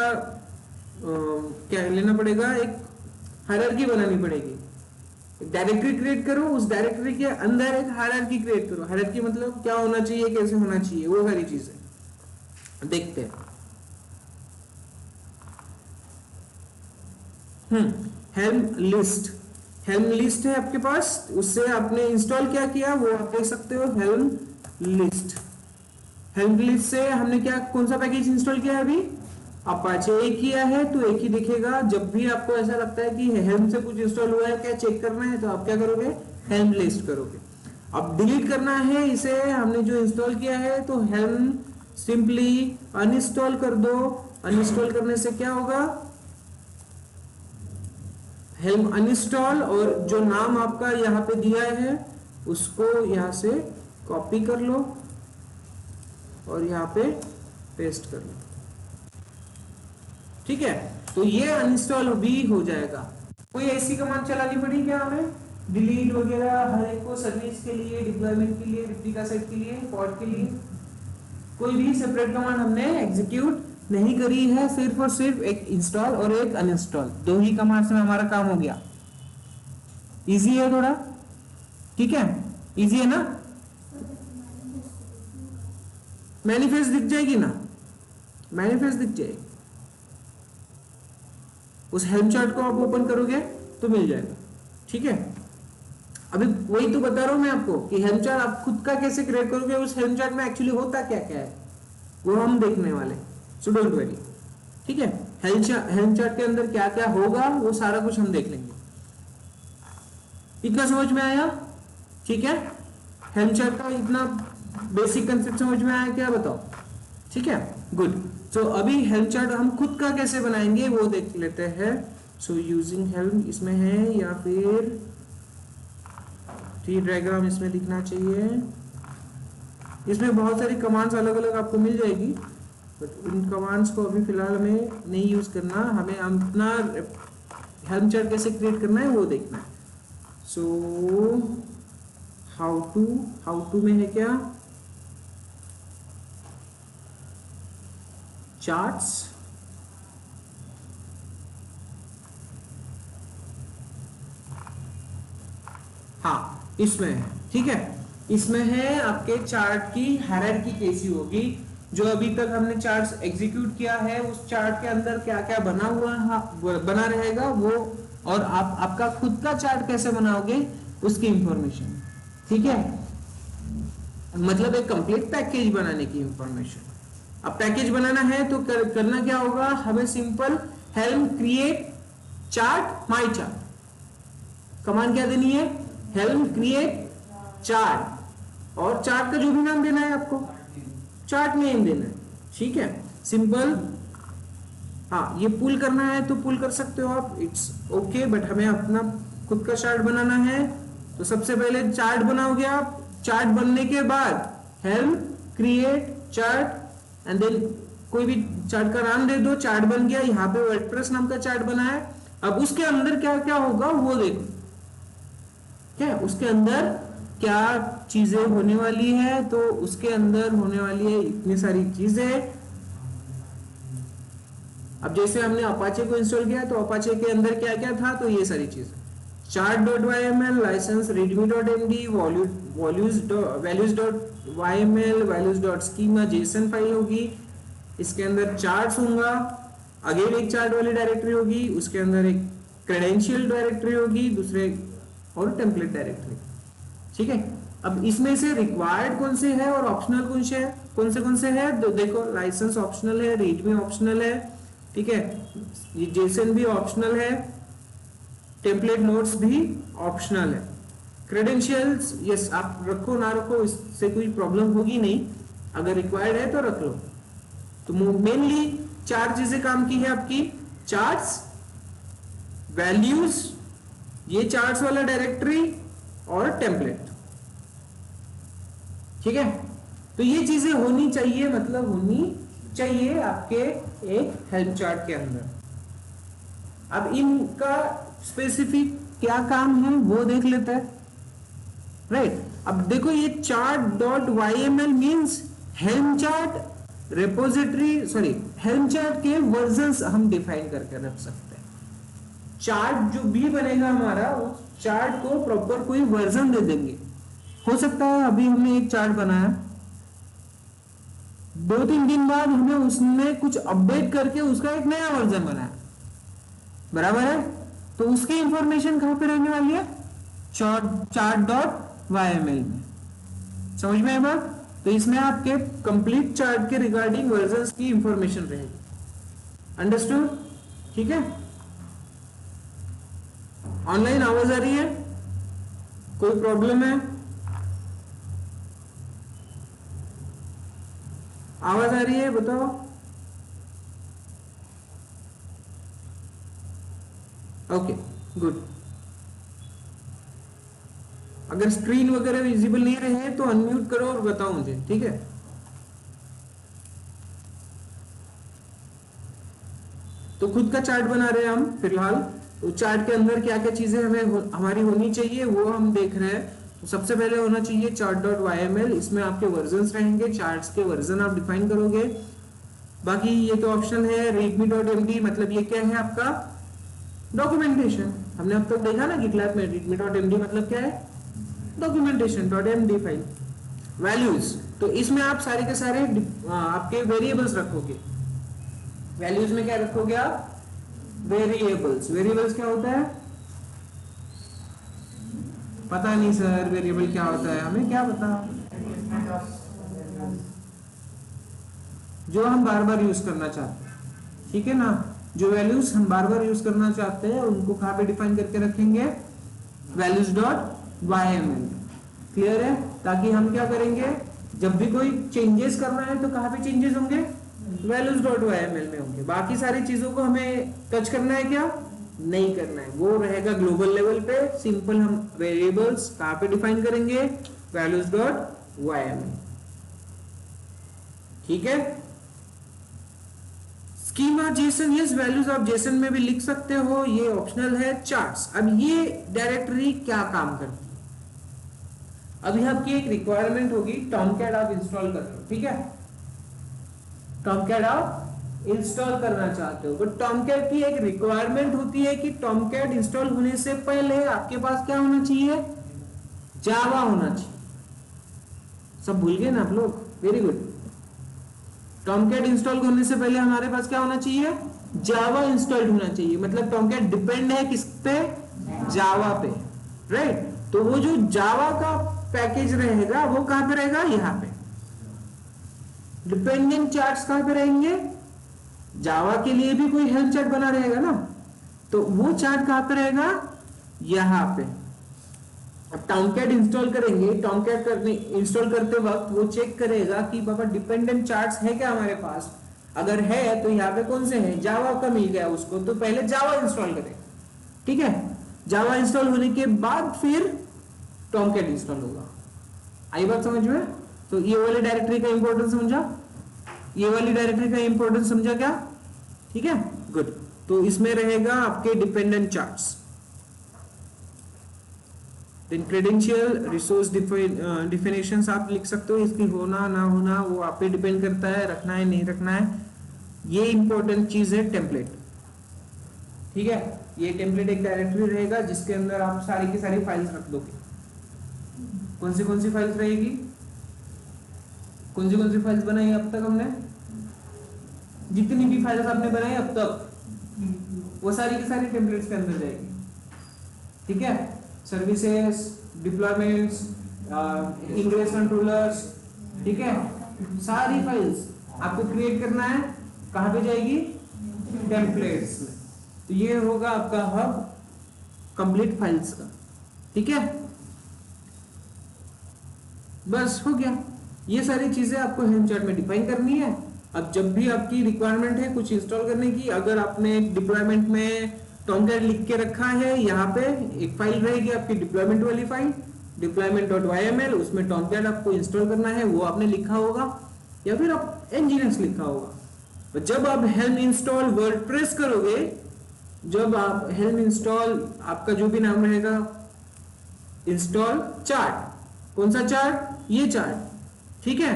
क्या लेना पड़ेगा, एक हायरार्की बनानी पड़ेगी। डायरेक्टरी क्रिएट करो, उस डायरेक्टरी के अंदर एक हायरार्की क्रिएट करो। हायरार्की मतलब क्या होना चाहिए, कैसे होना चाहिए, वो सारी चीजें देखते हैं। हेल्म लिस्ट है आपके पास, उससे आपने इंस्टॉल क्या किया वो आप देख सकते हो। हेल्म लिस्ट से हमने क्या, कौन सा पैकेज इंस्टॉल किया है अभी, अपाचे एक किया है, तो एक ही दिखेगा। जब भी आपको ऐसा लगता है कि हेल्म से कुछ इंस्टॉल हुआ है, क्या चेक करना है, तो आप क्या करोगे, हेल्म लिस्ट करोगे। अब डिलीट करना है इसे, हमने जो इंस्टॉल किया है, तो हेल्म सिंपली अनइंस्टॉल कर दो। अनइंस्टॉल करने से क्या होगा, हेल्म अनइंस्टॉल, और जो नाम आपका यहाँ पे दिया है उसको यहाँ से कॉपी कर लो और यहाँ पे पेस्ट कर लो। ठीक है, तो ये अनइंस्टॉल भी हो जाएगा। कोई ऐसी कमांड चलानी पड़ी क्या हमें, डिलीट वगैरह हर एक को, सर्विस के लिए, डिप्लॉयमेंट के लिए, रिप्लिका सेट के लिए, पॉड के लिए, कोई भी सेपरेट कमांड हमने एग्जीक्यूट नहीं करी है। सिर्फ और सिर्फ एक इंस्टॉल और एक अनइंस्टॉल, दो ही कमांड्स में हमारा काम हो गया। इजी है थोड़ा, ठीक है, इजी है ना। मैनिफेस्ट दिख जाएगी ना, मैनिफेस्ट दिख जाएगी, उस हेल्म चार्ट को आप ओपन करोगे तो मिल जाएगा। ठीक है, अभी वही तो बता रहा हूं मैं आपको कि हेल्म चार्ट आप खुद का कैसे क्रिएट करोगे, उस हेल्म चार्ट में एक्चुअली होता क्या क्या है वो हम देखने वाले, सो डोंट वरी। ठीक है, हेल्म चार्ट के अंदर क्या क्या होगा वो सारा कुछ हम देख लेंगे। इतना समझ में आया? ठीक है, हेल्म चार्ट का इतना बेसिक कंसेप्ट समझ में आया क्या, बताओ? ठीक है, गुड। सो अभी हेल्म चार्ट हम खुद का कैसे बनाएंगे वो देख लेते हैं। सो यूजिंग हेल्म इसमें है, या फिर ट्री डायग्राम इसमें दिखना चाहिए। इसमें बहुत सारी कमांड्स अलग अलग आपको मिल जाएगी, बट उन कमांड्स को अभी फिलहाल हमें नहीं यूज करना, हमें अपना हेल्म चार्ट कैसे क्रिएट करना है वो देखना है। सो हाउ टू में है क्या, चार्ट्स, हाँ इसमें है। ठीक है, इसमें है आपके चार्ट की हायरार्की कैसी होगी, जो अभी तक हमने चार्ट्स एग्जीक्यूट किया है उस चार्ट के अंदर क्या क्या बना हुआ बना रहेगा वो, और आपका खुद का चार्ट कैसे बनाओगे उसकी इंफॉर्मेशन। ठीक है, मतलब एक कंप्लीट पैकेज बनाने की इंफॉर्मेशन। अब पैकेज बनाना है तो करना क्या होगा, हमें सिंपल हेल्म क्रिएट चार्ट माई चार्ट कमांड क्या देनी है, हेल्म क्रिएट चार्ट, और चार्ट का जो भी नाम देना है आपको, चार्ट नेम देना है, ठीक है, सिंपल। हाँ, ये पुल करना है तो पुल कर सकते हो आप, इट्स ओके, बट हमें अपना खुद का चार्ट बनाना है तो सबसे पहले चार्ट बनाओगे आप। चार्ट बनने के बाद helm create chart and then कोई भी चार्ट का नाम दे दो, चार्ट बन गया। यहाँ पे वर्डप्रेस नाम का चार्ट बना है। अब उसके अंदर क्या क्या होगा वो देखो, क्या उसके अंदर क्या चीजें होने वाली है, तो उसके अंदर होने वाली है इतनी सारी चीजें। अब जैसे हमने अपाचे को इंस्टॉल किया तो अपाचे के अंदर क्या क्या था, तो ये सारी चीजें, chart.yml, licence readme.md, values.yml, values.schema JSON file होगी, इसके अंदर चार्ट्स होगा, अगेन एक चार्ट वाली डायरेक्टरी होगी, उसके अंदर एक क्रेडेंशियल डायरेक्टरी होगी, दूसरे और टेम्पलेट डायरेक्टरी, ठीक है। अब इसमें से रिक्वायर्ड कौन से है और ऑप्शनल कौन से है, तो देखो लाइसेंस ऑप्शनल है, रीडमी ऑप्शनल है, ठीक है, ये जेसन भी ऑप्शनल है, टेम्पलेट नोट्स भी ऑप्शनल है, क्रेडेंशियल्स यस आप रखो ना रखो इससे कोई प्रॉब्लम होगी नहीं, अगर रिक्वायर्ड है तो रख लो। तो मेनली चार चीजें काम की है आपकी, चार्ट्स, वैल्यूज, ये चार्ट्स वाला डायरेक्टरी और टेम्पलेट, ठीक है। तो ये चीजें होनी चाहिए, मतलब होनी चाहिए आपके एक हेल्प चार्ट के अंदर। अब इनका स्पेसिफिक क्या काम है वो देख लेते हैं, राइट। अब देखो ये chart.yml means helm chart repository, sorry helm chart के वर्जन्स हम डिफाइन करके रख सकते हैं। चार्ट जो भी बनेगा हमारा, उस चार्ट को प्रॉपर कोई वर्जन दे देंगे। हो सकता है अभी हमने एक चार्ट बनाया, 2-3 दिन बाद हमें उसमें कुछ अपडेट करके उसका एक नया वर्जन बनाया, बराबर है, तो उसकी इंफॉर्मेशन कहां पे रहने वाली है, chart.yml में। समझ में आया बात? तो इसमें आपके कंप्लीट चार्ट के रिगार्डिंग वर्जन्स की इंफॉर्मेशन रहेगी। अंडरस्टूड? ठीक है। ऑनलाइन आवाज आ रही है? कोई प्रॉब्लम है? आवाज आ रही है, बताओ। Okay, good. अगर स्क्रीन वगैरह विजिबल नहीं रहे तो अनम्यूट करो और बताओ मुझे, ठीक है। तो खुद का चार्ट बना रहे हैं हम फिलहाल, तो चार्ट के अंदर क्या क्या चीजें हमें हमारी होनी चाहिए वो हम देख रहे हैं। तो सबसे पहले होना चाहिए chart.yml, इसमें आपके वर्जन्स रहेंगे, चार्ट्स के वर्जन आप डिफाइन करोगे। बाकी ये तो ऑप्शन है। readme.md मतलब ये क्या है आपका डॉक्यूमेंटेशन। हमने अब तक देखा ना GitLab में readme.md मतलब क्या है, डॉक्यूमेंटेशन .md फाइल। वैल्यूज, तो इसमें आप सारे के सारे आपके वेरिएबल्स रखोगे। वैल्यूज में क्या रखोगे आप, वेरिएबल्स। वेरिएबल्स क्या होता है, पता नहीं सर, वेरिएबल क्या होता है, हमें क्या पता, जो हम बार बार यूज करना चाहते हैं, ठीक है ना। जो वैल्यूज हम बार बार यूज करना चाहते हैं उनको कहां पे डिफाइन करके रखेंगे, values.yml। क्लियर है? ताकि हम क्या करेंगे, जब भी कोई चेंजेस करना है तो कहां पे चेंजेस होंगे, values.yml में होंगे। बाकी सारी चीजों को हमें टच करना है क्या, नहीं करना है, वो रहेगा ग्लोबल लेवल पे। सिंपल हम वेरिएबल्स कहां पे डिफाइन करेंगे, values.yml, ठीक है। स्कीमा जेसन, यस वैल्यूज आप जेसन में भी लिख सकते हो, ये ऑप्शनल है। चार्ट्स, अब ये डायरेक्टरी क्या काम करती है, अभी आपकी एक रिक्वायरमेंट होगी, टॉमकैट आप इंस्टॉल कर रहे हो, ठीक है। टॉमकैट आप इंस्टॉल करना चाहते हो, बट टॉमकैट की एक रिक्वायरमेंट होती है कि टॉमकैट इंस्टॉल होने से पहले आपके पास क्या होना चाहिए, जावा होना चाहिए। सब भूल गए ना आप लोग, वेरी गुड। टॉमकैट इंस्टॉल करने से पहले हमारे पास क्या होना चाहिए, जावा इंस्टॉल्ड होना चाहिए। मतलब टॉमकैट डिपेंड है किस पे, जावा पे, राइट। तो वो जो जावा का पैकेज रहेगा वो कहां पे रहेगा, यहाँ पे। डिपेंडेंट चार्ट्स कहां पे रहेंगे? जावा के लिए भी कोई हेल्प चार्ट बना रहेगा ना, तो वो चार्ट कहां पे रहेगा? यहां पे। अब टॉमकैट इंस्टॉल करेंगे, टॉमकैट करने इंस्टॉल करते वक्त वो चेक करेगा कि बाबा डिपेंडेंट चार्ट्स है क्या हमारे पास। अगर है तो यहाँ पे कौन से हैं? जावा का मिल गया उसको, तो पहले जावा इंस्टॉल करें, ठीक है। जावा इंस्टॉल होने के बाद फिर टॉमकैट इंस्टॉल होगा। आई बात समझ में? तो ये वाली डायरेक्टरी का इंपॉर्टेंस समझा? ये वाली डायरेक्टरी का इंपॉर्टेंस समझा क्या? ठीक है, गुड। तो इसमें रहेगा आपके dependent charts. Then credential resource definitions आप लिख सकते हो, इसकी होना ना होना वो आप पे डिपेंड करता है, रखना है नहीं रखना है। ये इंपॉर्टेंट चीज है टेम्पलेट, ठीक है। ये टेम्पलेट एक डायरेक्टरी रहेगा जिसके अंदर आप सारी की सारी फाइल्स रख दोगे। कौन सी फाइल्स रहेगी? कौन सी फाइल्स बनाई अब तक हमने? जितनी भी फाइल्स आपने बनाई अब तक वो सारी की सारी टेम्पलेट्स के अंदर जाएगी, ठीक है। सर्विसेज, डिप्लॉयमेंट्स, इंग्रेस कंट्रोलर्स, ठीक है, सारी फाइल्स आपको क्रिएट करना है, कहां पे जाएगी? टेम्पलेट्स में। तो ये होगा आपका हब कंप्लीट फाइल्स का, ठीक है। बस हो गया, ये सारी चीजें आपको हेल्म चार्ट में डिफाइन करनी है। अब जब भी आपकी रिक्वायरमेंट है कुछ इंस्टॉल करने की, अगर आपने डिप्लॉयमेंट में टॉमकैट लिख के रखा है, यहाँ पे एक फाइल रहेगी आपकी डिप्लॉयमेंट वाली फाइल deployment.yml, उसमें टॉमकैट आपको इंस्टॉल करना है, वो आपने लिखा होगा या फिर आप nginx लिखा होगा। तो जब आप हेल्म इंस्टॉल वर्डप्रेस करोगे, जब आप हेल्म इंस्टॉल आपका जो भी नाम रहेगा, इंस्टॉल चार्ट, कौन सा चार्ट? ये चार्ट, ठीक है।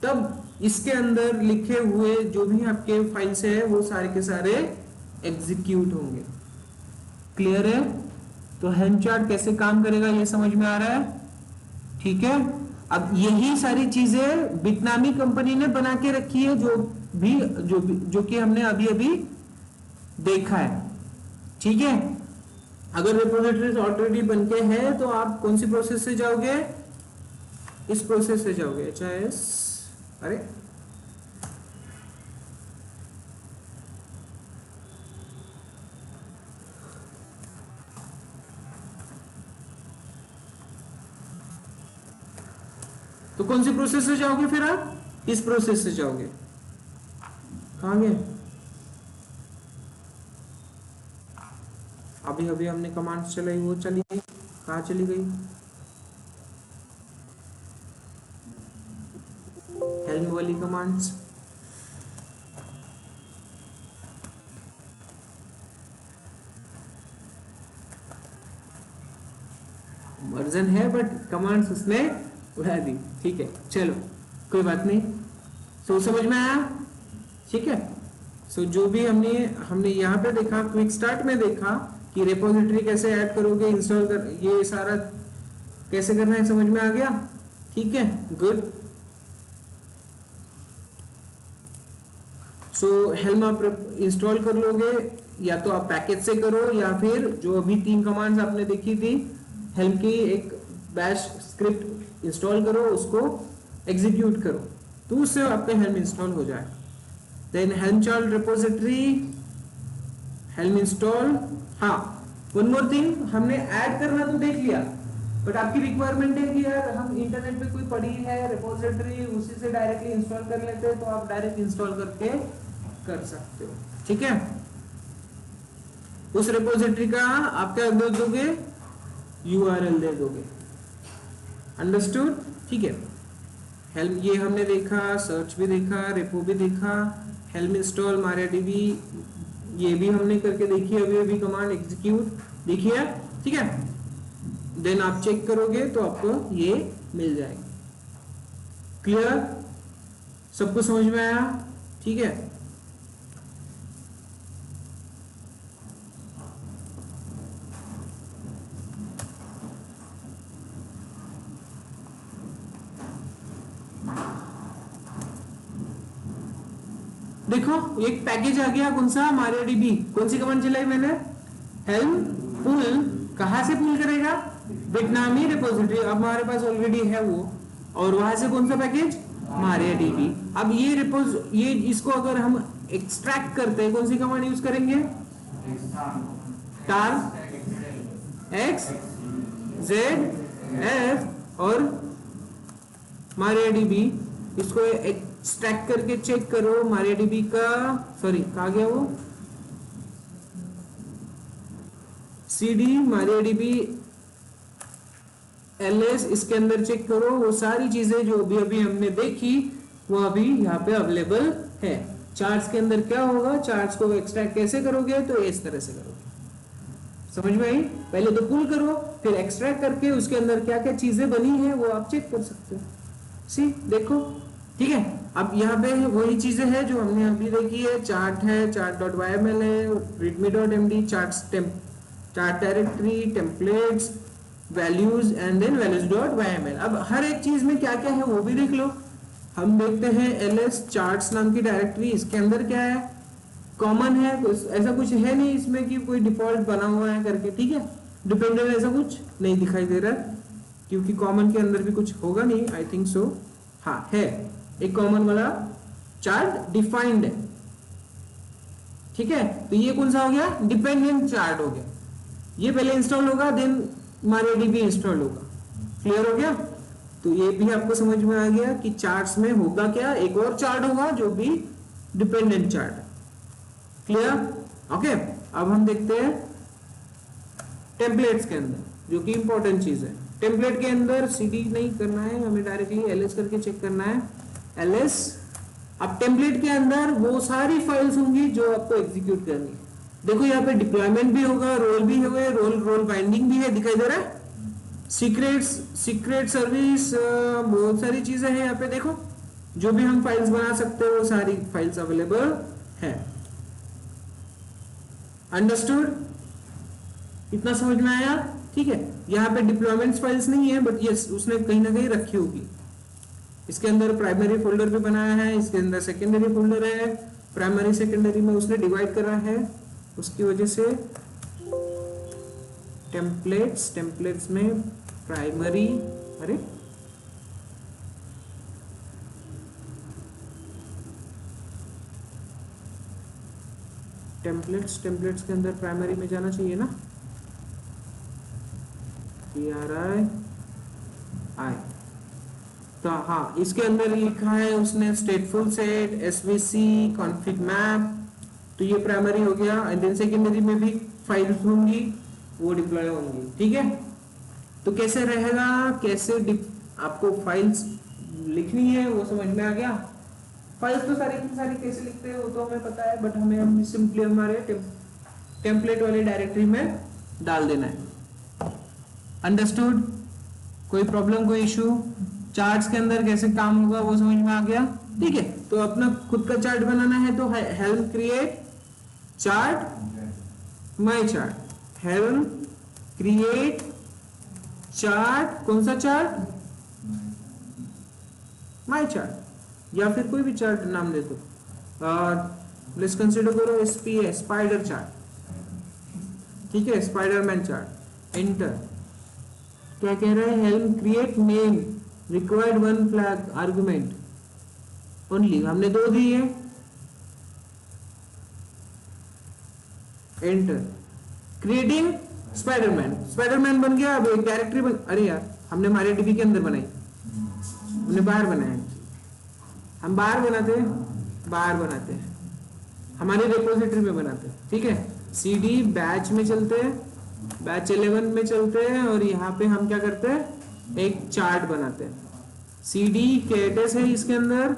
तब इसके अंदर लिखे हुए जो भी आपके फाइल्स है वो सारे के सारे एग्जीक्यूट होंगे। क्लियर है? तो हेल्म चार्ट कैसे काम करेगा ये समझ में आ रहा है, ठीक है। अब यही सारी चीजें बिटनामी कंपनी ने बना के रखी है, जो कि हमने अभी अभी देखा है, ठीक है। अगर रिपोजिटरीज ऑलरेडी बनके है तो आप कौन सी प्रोसेस से जाओगे? इस प्रोसेस से जाओगे, HIS, अरे तो कौन सी प्रोसेस से जाओगे? फिर आप इस प्रोसेस से जाओगे। कहां गए? अभी अभी हमने कमांड्स चलाई, वो चली गई, कहां चली गई? हेल्म वाली कमांड्स, वर्जन है बट कमांड्स उसने उड़ा दी, ठीक है, चलो कोई बात नहीं। सो समझ में आया, ठीक है। सो जो भी हमने यहाँ पे देखा, क्विक स्टार्ट में देखा कि रिपोजिटरी कैसे ऐड करोगे, इंस्टॉल कर, ये सारा कैसे करना है, समझ में आ गया, ठीक है, गुड। सो हेल्म आप इंस्टॉल कर लोगे, या तो आप पैकेज से करो या फिर जो अभी 3 कमांड्स आपने देखी थी हेल्म की, एक बैश स्क्रिप्ट इंस्टॉल करो, उसको एग्जीक्यूट करो, तो उससे आपका हेल्म इंस्टॉल हो जाए। Then helm chart repository, helm install. हाँ, वन मोर थिंग, हमने ऐड करना तो देख लिया, बट आपकी रिक्वायरमेंट है कि यार हम इंटरनेट पे कोई पड़ी है रिपोजिटरी, उसी से डायरेक्टली इंस्टॉल कर लेते हैं, तो आप डायरेक्ट इंस्टॉल करके कर सकते हो, ठीक है। उस रिपोजिटरी का आप क्या दे दोगे? URL दे दोगे, अंडरस्टूड, ठीक है। हेल्म ये हमने देखा, सर्च भी देखा, रेपो भी देखा, हेल्म इंस्टॉल MariaDB ये भी हमने करके देखी, अभी कमांड एग्जीक्यूट देखी है, ठीक है। देन आप चेक करोगे तो आपको ये मिल जाएगा। क्लियर? सबको समझ में आया? ठीक है। देखो एक पैकेज आ गया, कौन सा? MariaDB। कौन सी कमांड चलाई मैंने? हेल्म पुल, कहां से पुल करेगा? बिटनामी रिपोजिटरी, अब हमारे पास ऑलरेडी है वो, और वहां से कौन सा पैकेज? MariaDB। अब ये इसको अगर हम एक्सट्रैक्ट करते हैं कौन सी कमांड यूज करेंगे? tar x z f और MariaDB। इसको एक्सट्रैक्ट करके चेक करो MariaDB का, सॉरी कहा गया वो, cd MariaDB ls, इसके अंदर चेक करो वो सारी चीजें जो अभी अभी हमने देखी वो अभी यहाँ पे अवेलेबल है। चार्ट्स के अंदर क्या होगा, चार्ट्स को एक्सट्रैक्ट कैसे करोगे, तो इस तरह से करोगे। समझ में आई? पहले तो पुल करो, फिर एक्सट्रैक्ट करके उसके अंदर क्या क्या चीजें बनी है वो आप चेक कर सकते हो। सी देखो, ठीक है। अब यहाँ पे वही चीजें हैं जो हमने अभी देखी है। चार्ट है, chart.yml है, readme.md, chart directory, templates, values and then values.yml। अब हर एक चीज में क्या क्या है वो भी देख लो। हम देखते हैं ls चार्ट्स नाम की डायरेक्टरी, इसके अंदर क्या है, कॉमन है, ऐसा कुछ है नहीं इसमें कि कोई डिफॉल्ट बना हुआ है करके, ठीक है। डिपेंडेंट ऐसा कुछ नहीं दिखाई दे रहा है, क्योंकि कॉमन के अंदर भी कुछ होगा नहीं, आई थिंक सो। हाँ है, एक कॉमन वाला चार्ट डिफाइंड है, ठीक है। तो ये कौन सा हो गया, डिपेंडेंट चार्ट हो गया। ये पहले इंस्टॉल होगा, देन MariaDB इंस्टॉल होगा। क्लियर हो गया? तो ये भी आपको समझ में आ गया कि चार्ट्स में होगा क्या, एक और चार्ट होगा जो भी डिपेंडेंट चार्ट है। क्लियर? ओके। अब हम देखते हैं टेम्पलेट्स के अंदर, जो कि इंपॉर्टेंट चीज है। टेम्पलेट के अंदर cd नहीं करना है, हमें डायरेक्टली ls करके चेक करना है, ls। अब टेम्पलेट के अंदर वो सारी फाइल्स होंगी जो आपको एग्जीक्यूट करनी है। देखो यहाँ पे डिप्लॉयमेंट भी होगा, रोल भी होगा, रोल बाइंडिंग भी है, दिखाई दे रहा है, सीक्रेट सर्विस, बहुत सारी चीजें हैं यहाँ पे। देखो जो भी हम फाइल्स बना सकते हैं वो सारी फाइल्स अवेलेबल है। अंडरस्टूड? इतना समझ में आया? ठीक है। यहाँ पे डिप्लॉयमेंट फाइल्स नहीं है, बट यस उसने कहीं ना कहीं रखी होगी। इसके अंदर प्राइमरी फोल्डर भी बनाया है, इसके अंदर सेकेंडरी फोल्डर है, प्राइमरी सेकेंडरी में उसने डिवाइड करा है, उसकी वजह से टेम्पलेट्स में प्राइमरी, अरे टेम्पलेट्स के अंदर प्राइमरी में जाना चाहिए ना, TRI। तो हाँ, इसके अंदर लिखा है उसने स्टेटफुल सेट, SVC, कॉन्फिग मैप, तो ये प्राइमरी हो गया। एंड देन सेकेंडरी में भी फाइल्स होंगी, वो डिप्लॉय होंगी, ठीक है। तो कैसे रहेगा, कैसे आपको फाइल्स लिखनी है वो समझ में आ गया। फाइल्स तो सारी की सारी कैसे लिखते हैं वो तो हमें पता है, बट हमें सिंपली हमारे टेम्पलेट वाली डायरेक्टरी में डाल देना है। अंडरस्टूड? कोई प्रॉब्लम, कोई इशू? चार्ट्स के अंदर कैसे काम होगा वो समझ में आ गया, ठीक है। तो अपना खुद का चार्ट बनाना है तो हेल्प क्रिएट चार्ट माई चार्ट, हेल्प क्रिएट चार्ट, कौन सा चार्ट, माई चार्ट, या फिर कोई भी चार्ट नाम दे दो। लेट्स कंसीडर करो SPA, स्पाइडर चार्ट, ठीक है, स्पाइडरमैन चार्ट। एंटर। क्या कह रहा है, help create name, required one flag argument only, हमने 2 दी है। एंटर। क्रिएटिंग स्पाइडरमैन बन गया। अब एक डायरेक्टरी बन, अरे यार हमने MariaDB के अंदर बनाई, हमने बाहर बनाया। हम बाहर बनाते हैं, हमारे रिपोजिटरी में बनाते हैं, ठीक है। CD बैच में चलते हैं, बैच 11 में चलते हैं, और यहाँ पे हम क्या करते हैं, एक चार्ट बनाते हैं। CD KTS है इसके अंदर,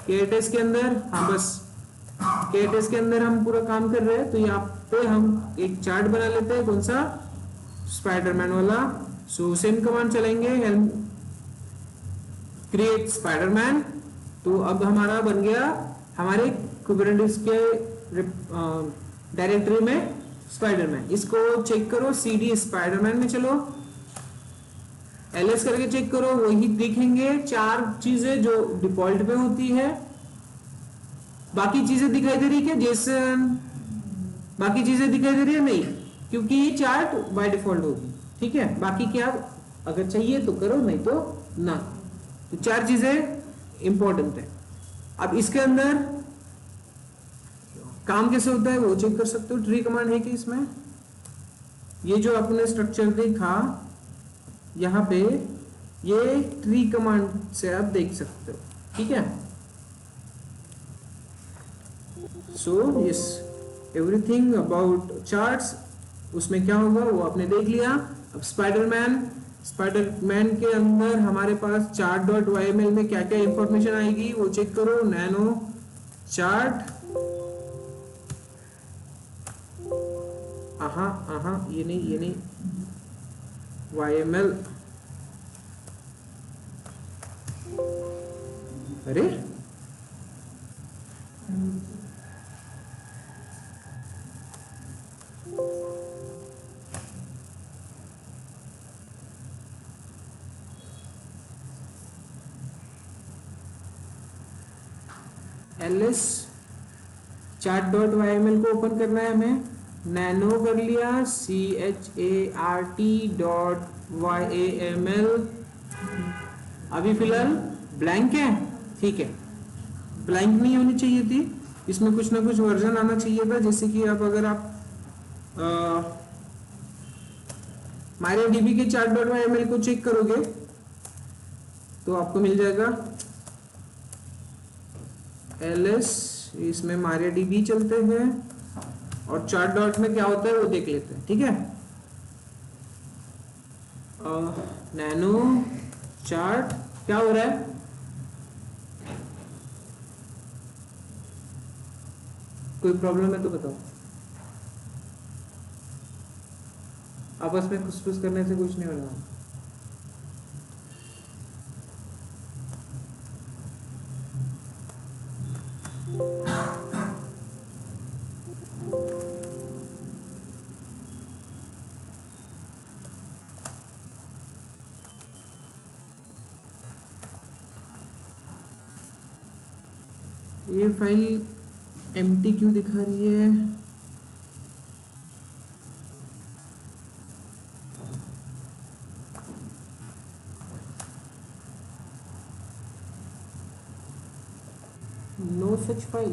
KTS के अंदर, हाँ बस KTS के अंदर हम पूरा काम कर रहे हैं। तो यहाँ पे हम एक चार्ट बना लेते हैं, कौन सा, स्पाइडरमैन वाला। सो सेम कमांड चलेंगे, हेल्प क्रिएट स्पाइडरमैन। तो अब हमारा बन गया, हमारे कुबरनेटिस के डायरेक्टरी में स्पाइडरमैन। इसको चेक करो, CD स्पाइडरमैन में चलो, ls करके चेक करो, वही दिखेंगे 4 चीजें जो डिफॉल्ट पे होती है। बाकी चीजें दिखाई दे रही है क्या, जेसन, बाकी चीजें दिखाई दे रही है नहीं, क्योंकि ये चार्ट बाय डिफॉल्ट होगी, ठीक है। बाकी क्या अगर चाहिए तो करो, नहीं तो ना। तो 4 चीजें इंपॉर्टेंट है। अब इसके अंदर काम कैसे होता है वो चेक कर सकते हो। ट्री कमांड है कि इसमें ये जो आपने स्ट्रक्चर देखा यहाँ पे, ये ट्री कमांड से आप देख सकते हो, ठीक है। So yes, everything about charts, उसमें क्या होगा वो आपने देख लिया। अब स्पाइडरमैन के अंदर हमारे पास chart.yml में क्या क्या इंफॉर्मेशन आएगी वो चेक करो। नैनो चार्ट, ये नहीं YML, अरे ls chart.yml को ओपन करना है हमें। नैनो कर लिया, chart.yml, अभी फिलहाल ब्लैंक है, ठीक है। ब्लैंक नहीं होनी चाहिए थी, इसमें कुछ ना कुछ वर्जन आना चाहिए था। जैसे कि अब अगर आप MariaDB के chart.yml को चेक करोगे तो आपको मिल जाएगा ls, इसमें MariaDB चलते हैं और चार्ट डॉट में क्या होता है वो देख लेते हैं, ठीक है। नैनो चार्ट क्या हो रहा है, कोई प्रॉब्लम है तो बताओ। आपस में खुसफुस करने से कुछ नहीं हो रहा। ये फाइल एम्प्टी क्यों दिखा रही है? No such file,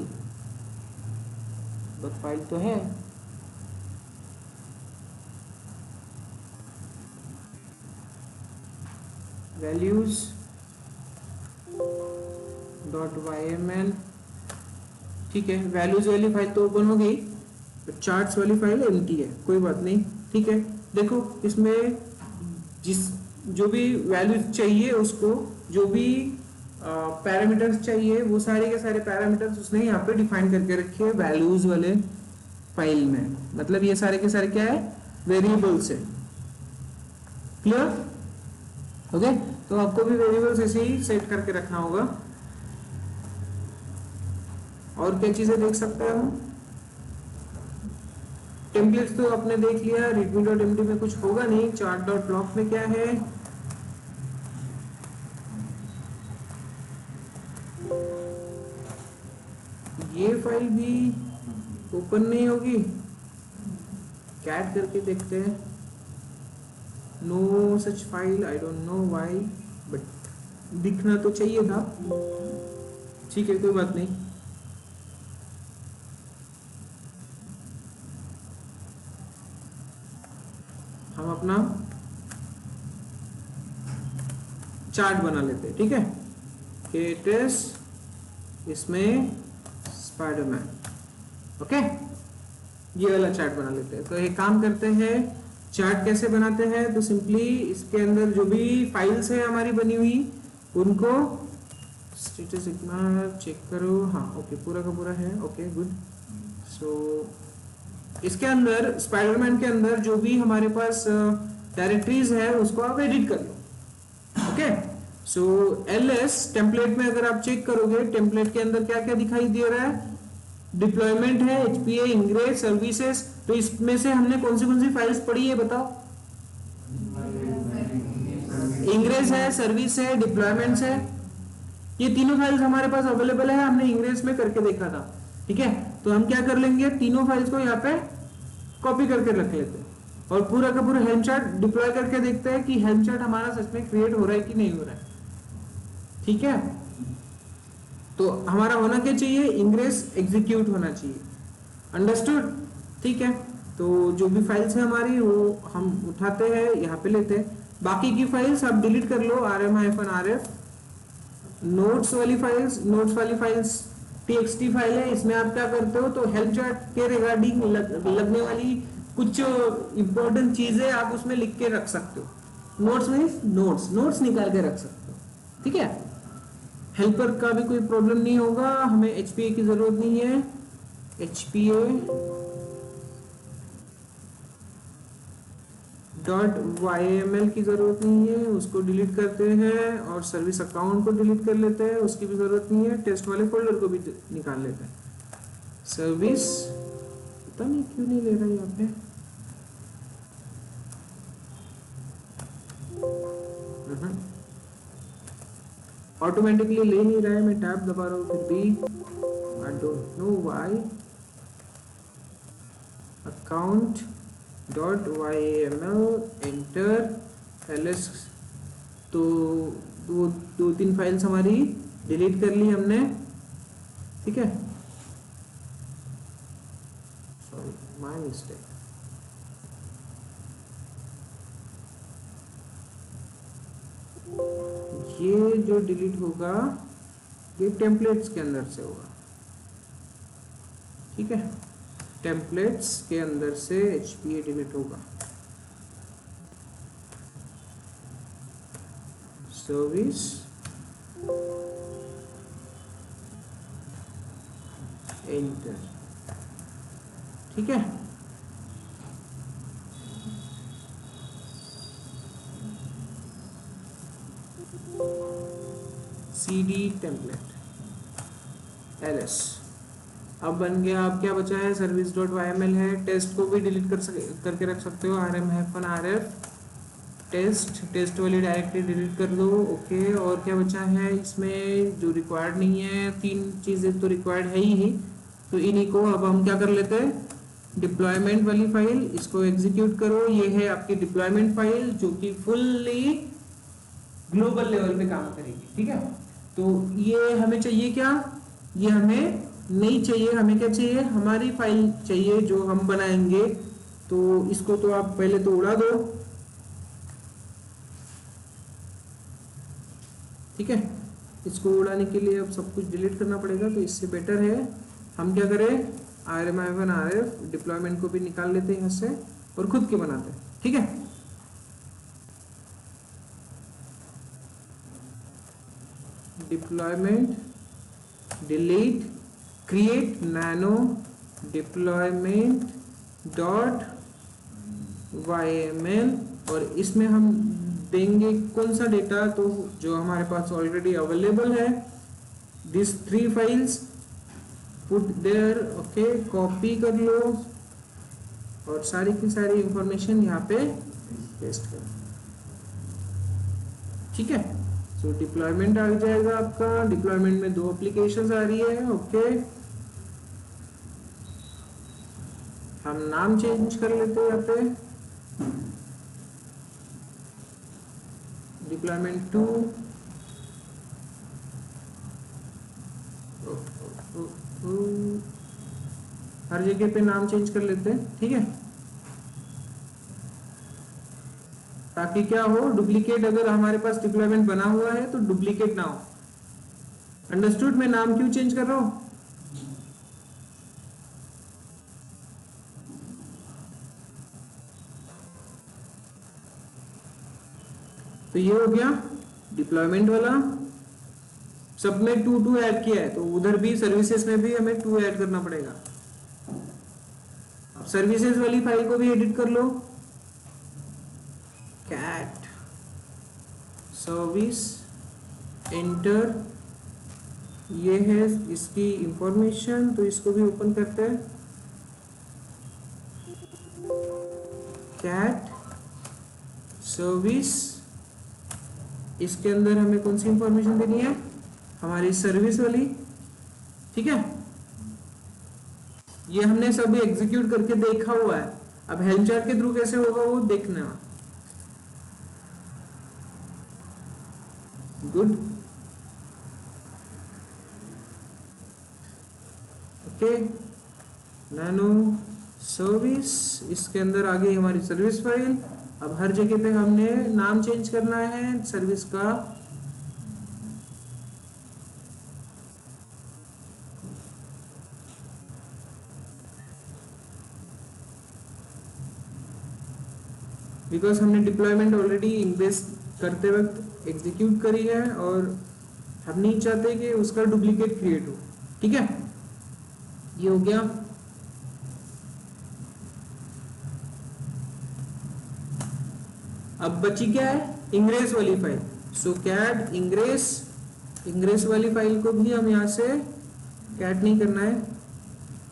but file तो है। वैल्यूज .yml, ठीक है। वैल्यूज वाली फाइल तो ओपन हो गई, चार्ट्स वाली फाइल एम्प्टी है, कोई बात नहीं, ठीक है। देखो इसमें जो भी वैल्यूज चाहिए उसको, जो भी पैरामीटर्स चाहिए वो सारे के सारे पैरामीटर्स उसने यहाँ पे डिफाइन करके रखे हैं वैल्यूज वाले फाइल में। मतलब ये सारे के सारे क्या है, वेरिएबल्स है। क्लियर? ओके, तो आपको भी वेरिएबल्स ऐसे ही सेट करके रखना होगा। और क्या चीजें देख सकते हैं हम? टेम्पलेट्स तो आपने देख लिया, readme.md में कुछ होगा नहीं। chart.block में क्या है, ये फाइल भी ओपन नहीं होगी। कैट करके देखते हैं। No such file, I don't know why, but दिखना तो चाहिए था, ठीक है, कोई बात नहीं। हम अपना चार्ट बना लेते हैं, ठीक है। केटस, इसमें स्पाइडरमैन, ओके, ये वाला चार्ट बना लेते हैं। तो एक काम करते हैं, चार्ट कैसे बनाते हैं, तो सिंपली इसके अंदर जो भी फाइल्स है हमारी बनी हुई उनको स्टेटस इतना चेक करो। हाँ ओके, पूरा का पूरा है, ओके गुड। सो इसके अंदर स्पाइडरमैन के अंदर जो भी हमारे पास डायरेक्टरीज है उसको आप एडिट कर लो, ओके। सो ls टेम्पलेट में अगर आप चेक करोगे, टेम्पलेट के अंदर क्या क्या दिखाई दे रहा है, डिप्लॉयमेंट है, HPA, इंग्रेज, सर्विसेज। तो इसमें से हमने कौन सी फाइल्स पढ़ी है बताओ? इंग्रेज है, सर्विस है, डिप्लॉयमेंट्स है, ये तीनों फाइल्स हमारे पास अवेलेबल है। हमने इंग्रेज में करके देखा था, ठीक है। तो हम क्या कर लेंगे, तीनों फाइल्स को यहाँ पे कॉपी करके रख लेते हैं और पूरा का पूरा हेल्म चार्ट डिप्लॉय करके देखते हैं कि हेल्म चार्ट हमारा सच में क्रिएट हो रहा है कि नहीं हो रहा है, ठीक है। तो हमारा होना क्या चाहिए, इंग्रेस एग्जीक्यूट होना चाहिए। अंडरस्टूड? ठीक है, तो जो भी फाइल्स है हमारी वो हम उठाते हैं, यहाँ पे लेते हैं। बाकी की फाइल्स आप डिलीट कर लो, rm-rf। नोट्स वाली फाइल्स txt फाइल है, इसमें आप क्या करते हो, तो हेल्प चार्ट के रिगार्डिंग लगने वाली कुछ इंपॉर्टेंट चीजें आप उसमें लिख के रख सकते हो। नोट्स मीन्स नोट्स निकाल के रख सकते हो। ठीक है, हेल्पर का भी कोई प्रॉब्लम नहीं होगा, हमें एचपीए की जरूरत नहीं है। एचपीए .yml की जरूरत नहीं है, उसको डिलीट करते हैं। और सर्विस अकाउंट को डिलीट कर लेते हैं, उसकी भी जरूरत नहीं है। टेस्ट वाले फोल्डर को भी निकाल लेते हैं। सर्विस पता नहीं क्यों नहीं ले रहा यहाँ पे, ऑटोमेटिकली ले नहीं रहा है, मैं टैब दबा रहा हूँ फिर भी, आई don't know why. Account .yml enter ls। तो दो तीन फाइल्स हमारी डिलीट कर ली हमने। ठीक है, सॉरी माय मिस्टेक। ये जो डिलीट होगा ये टेम्पलेट्स के अंदर से होगा। ठीक है, टेम्पलेट्स के अंदर से HPA डिलीट होगा। Service enter. ठीक है, CD टेम्पलेट ls अब बन गया। अब क्या बचा है, सर्विस .yml है। टेस्ट को भी डिलीट करके रख सकते हो, rm-rf टेस्ट वाली डायरेक्टरी डिलीट कर दो। ओके, और क्या बचा है इसमें जो रिक्वायर्ड नहीं है, तीन चीजें तो रिक्वायर्ड है ही। तो इन्हीं को अब हम क्या कर लेते हैं, डिप्लॉयमेंट वाली फाइल, इसको एग्जीक्यूट करो। ये है आपकी डिप्लॉयमेंट फाइल जो कि फुल्ली ग्लोबल लेवल पे काम करेगी। ठीक है, तो ये हमें चाहिए क्या, ये हमें नहीं चाहिए। हमें क्या चाहिए, हमारी फाइल चाहिए जो हम बनाएंगे। तो इसको तो आप पहले तो उड़ा दो। ठीक है, इसको उड़ाने के लिए अब सब कुछ डिलीट करना पड़ेगा, तो इससे बेटर है हम क्या करें, rm-rf डिप्लॉयमेंट को भी निकाल लेते हैं यहाँ से और खुद के बनाते हैं। ठीक है, deployment delete create nano deployment .yml। और इसमें हम देंगे कौन सा डेटा, तो जो हमारे पास ऑलरेडी अवेलेबल है, this 3 files put there. Okay, copy कर लो और सारी की सारी इंफॉर्मेशन यहाँ पे पेस्ट करो। ठीक है, सो डिप्लॉयमेंट आ जाएगा आपका। डिप्लॉयमेंट में 2 एप्लीकेशंस आ रही है। ओके, हम नाम चेंज कर लेते हैं यहाँ पे, डिप्लॉयमेंट 2। हर जगह पे नाम चेंज कर लेते हैं। ठीक है, ताकि क्या हो, डुप्लीकेट, अगर हमारे पास डिप्लॉयमेंट बना हुआ है तो डुप्लीकेट ना हो। अंडरस्टूड? मैं नाम क्यों चेंज कर रहा हूं, तो ये हो गया डिप्लॉयमेंट वाला। सब में 2 ऐड किया है, तो उधर भी सर्विसेज में भी हमें 2 ऐड करना पड़ेगा। अब सर्विसेज वाली फाइल को भी एडिट कर लो, कैट सर्विस एंटर। ये है इसकी इंफॉर्मेशन, तो इसको भी ओपन करते हैं। कैट सर्विस, इसके अंदर हमें कौन सी इंफॉर्मेशन देनी है, हमारी सर्विस वाली। ठीक है, ये हमने सब एग्जीक्यूट करके देखा हुआ है। अब हेल्प चार्ट के थ्रू कैसे होगा वो देखना। गुड, ओके, नैनो सर्विस, इसके अंदर आ गई हमारी सर्विस फाइल। अब हर जगह पे हमने नाम चेंज करना है सर्विस का। बिकॉज हमने डिप्लॉयमेंट ऑलरेडी इंग्रेस करते वक्त एग्जीक्यूट करी है और हम नहीं चाहते कि उसका डुप्लीकेट क्रिएट हो। ठीक है, ये हो गया। अब बची क्या है, इंग्रेस वाली फाइल। सो कैट इंग्रेस, इंग्रेस वाली फाइल को भी हम यहाँ से कैट नहीं करना है,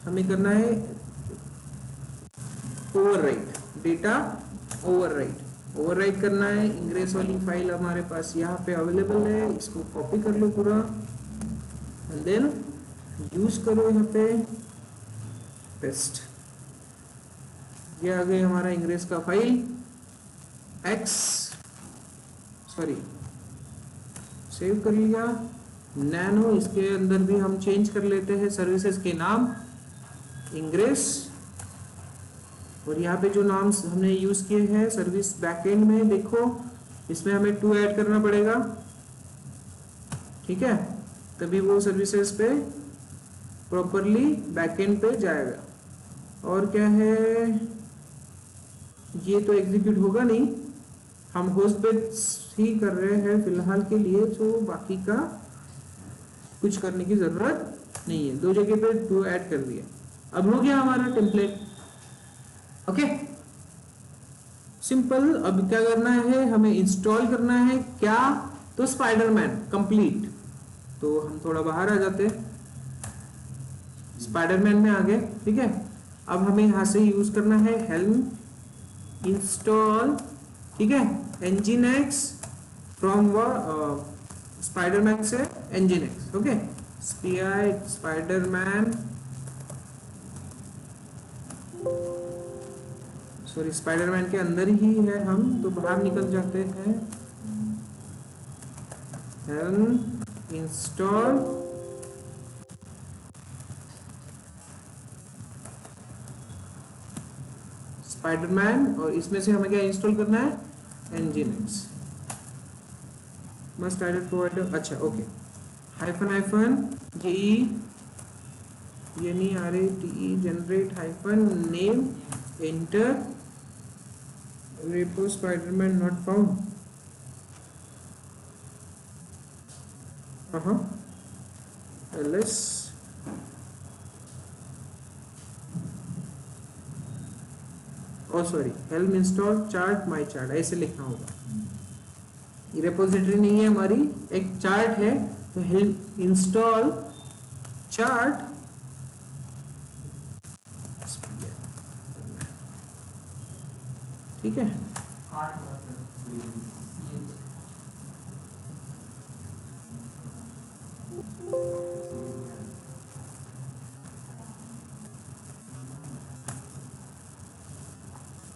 हमें करना है ओवरराइट, डेटा ओवरराइट करना है। इंग्रेस वाली फाइल हमारे पास यहाँ पे अवेलेबल है, इसको कॉपी कर लो पूरा एंड देन यूज करो यहाँ पे पेस्ट। ये आ गई हमारा इंग्रेस का फाइल सेव कर लिया। नैनो, इसके अंदर भी हम चेंज कर लेते हैं सर्विसेज के नाम इंग्रेस, और यहाँ पे जो नाम हमने यूज किए हैं सर्विस बैकएंड में, देखो इसमें हमें 2 ऐड करना पड़ेगा। ठीक है, तभी वो सर्विसेज पे प्रॉपरली बैकएंड पे जाएगा। और क्या है, ये तो एग्जीक्यूट होगा नहीं, हम होस्ट पे ही कर रहे हैं फिलहाल के लिए, तो बाकी का कुछ करने की जरूरत नहीं है। 2 जगह पे 2 ऐड कर दिया। अब हो गया हमारा टेम्पलेट। Okay, simple. अब क्या करना है, हमें इंस्टॉल करना है क्या, तो स्पाइडरमैन कंप्लीट। तो हम थोड़ा बाहर आ जाते हैं, स्पाइडरमैन में आ गए। ठीक है, अब हमें यहां से यूज करना है हेल्म इंस्टॉल। ठीक है, nginx फ्रॉम स्पाइडरमैन से nginx। Okay, Spiderman, sorry Spiderman के अंदर ही है हम, तो बाहर निकल जाते हैं। हेल्म इंस्टॉल स्पाइडरमैन, और इसमें से हमें क्या इंस्टॉल करना है, nginx मस्ट एडेड प्रोवाइडर। अच्छा okay, -ge generate -name enter repo spiderman not found। ls sorry helm install chart my chart, ऐसे लिखना होगा। ये रेपोजिटरी नहीं है हमारी, एक चार्ट है, तो हेल्म इंस्टॉल चार्ट। ठीक है,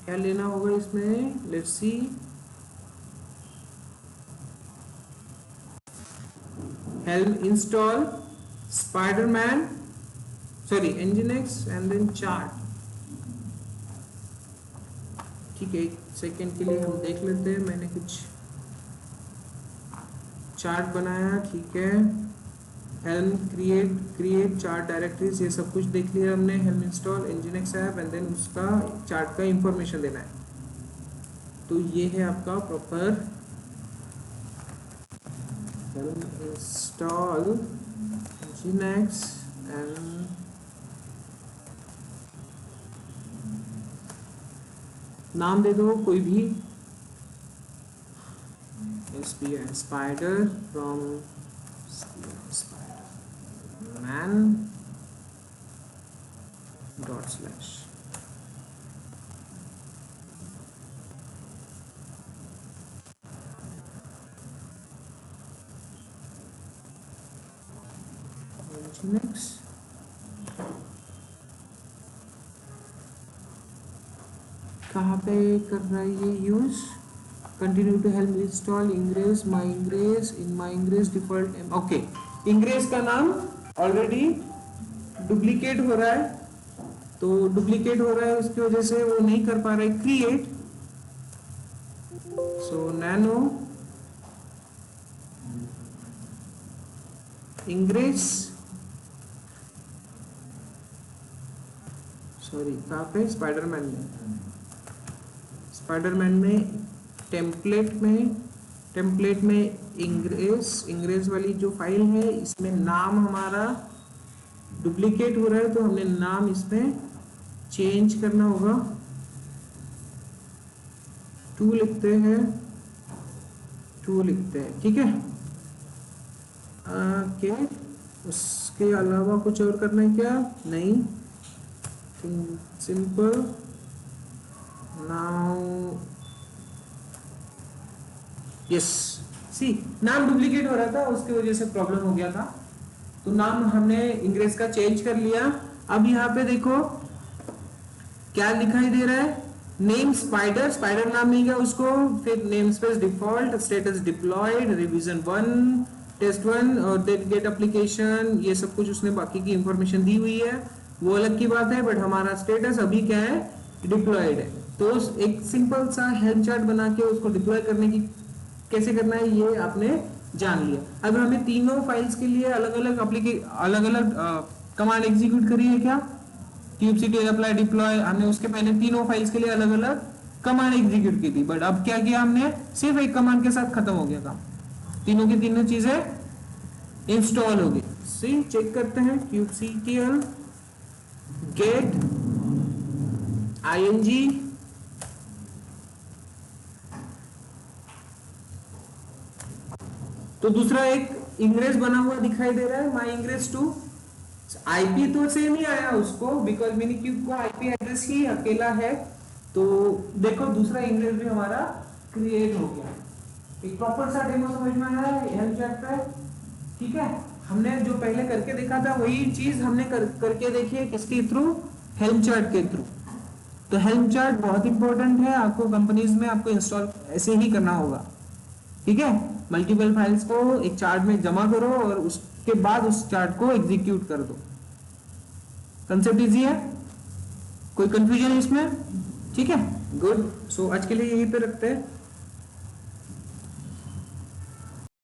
क्या लेना होगा इसमें, let's see. Helm install Spiderman, sorry nginx and then chart. ठीक है, एक सेकेंड के लिए हम देख लेते हैं, मैंने कुछ चार्ट बनाया। ठीक है, हेल्म क्रिएट चार्ट डायरेक्टरीज, ये सब कुछ देख लिया हमने। Helm install nginx app and then उसका चार्ट का इंफॉर्मेशन देना है। तो ये है आपका proper helm install nginx and नाम दे दो कोई भी, स्पाइडर फ्रॉम स्पाइडरमैन ./ nginx। कहाँ पे कर रहा है ये use, continue to help install ingress my ingress in my ingress default. Okay, ingress का नाम ऑलरेडी डुप्लीकेट हो रहा है, तो डुप्लीकेट हो रहा है उसकी वजह से वो नहीं कर पा रहे क्रिएट, सो नैनो इंग्रेस, सॉरी कहाँ पे, स्पाइडरमैन में, स्पाइडरमैन में टेम्पलेट में इंग्रेस वाली जो फाइल है इसमें नाम हमारा डुप्लीकेट हो रहा है, तो हमने नाम इसमें चेंज करना होगा, 2 लिखते हैं, 2 लिखते हैं, ठीक है। ओके, उसके अलावा कुछ और करना है क्या, नहीं, सिंपल नाउ यस, सी नाम डुप्लीकेट हो रहा था उसकी वजह से प्रॉब्लम हो गया था, तो नाम हमने इंग्रेस का चेंज कर लिया। अब यहाँ पे देखो क्या दिखाई दे रहा है, नेम स्पाइडर नाम मिल गया उसको, फिर namespace default, status deployed, revision 1, test 1 और गेट एप्लीकेशन, ये सब कुछ उसने बाकी की इंफॉर्मेशन दी हुई है, वो अलग की बात है, बट हमारा स्टेटस अभी क्या है, डिप्लॉयड है। तो एक सिंपल सा हेल्प चार्ट बना के उसको डिप्लॉय करने की कैसे करना है ये आपने जान लिया। अब हमें तीनों फाइल्स के लिए अलग अलग कमांड एग्जीक्यूट करी है क्या, kubectl अप्लाई डिप्लॉय, हमने उसके पहले तीनों फाइल्स के लिए अलग अलग कमांड एग्जीक्यूट की थी, बट अब क्या किया हमने, सिर्फ एक कमांड के साथ खत्म हो गया काम, तीनों की तीनों चीजें इंस्टॉल हो गई। सी चेक करते हैं, kubectl get ing तो दूसरा एक इंग्रेस बना हुआ दिखाई दे रहा है, माई इंग्रेस 2, आईपी तो सेम ही आया उसको, बिकॉज मिनी क्यूब को आईपी एड्रेस ही अकेला है, तो देखो दूसरा इंग्रेस भी हमारा क्रिएट हो गया। एक प्रॉपर सा डेमो समझ में आया है हेल्प चार्ट पे, ठीक है। हमने जो पहले करके देखा था वही चीज हमने करके देखी है, किसके थ्रू, हेल्प चार्ट के थ्रू। तो हेल्प चार्ट बहुत इंपॉर्टेंट है, आपको कंपनीज में आपको इंस्टॉल ऐसे ही करना होगा, ठीक है। मल्टीपल फाइल्स को एक चार्ट में जमा करो और उसके बाद उस चार्ट को एग्जीक्यूट कर दो। कंसेप्ट इजी है, कोई कंफ्यूजन इसमें, ठीक है, गुड। सो आज के लिए यहीं पे रखते हैं।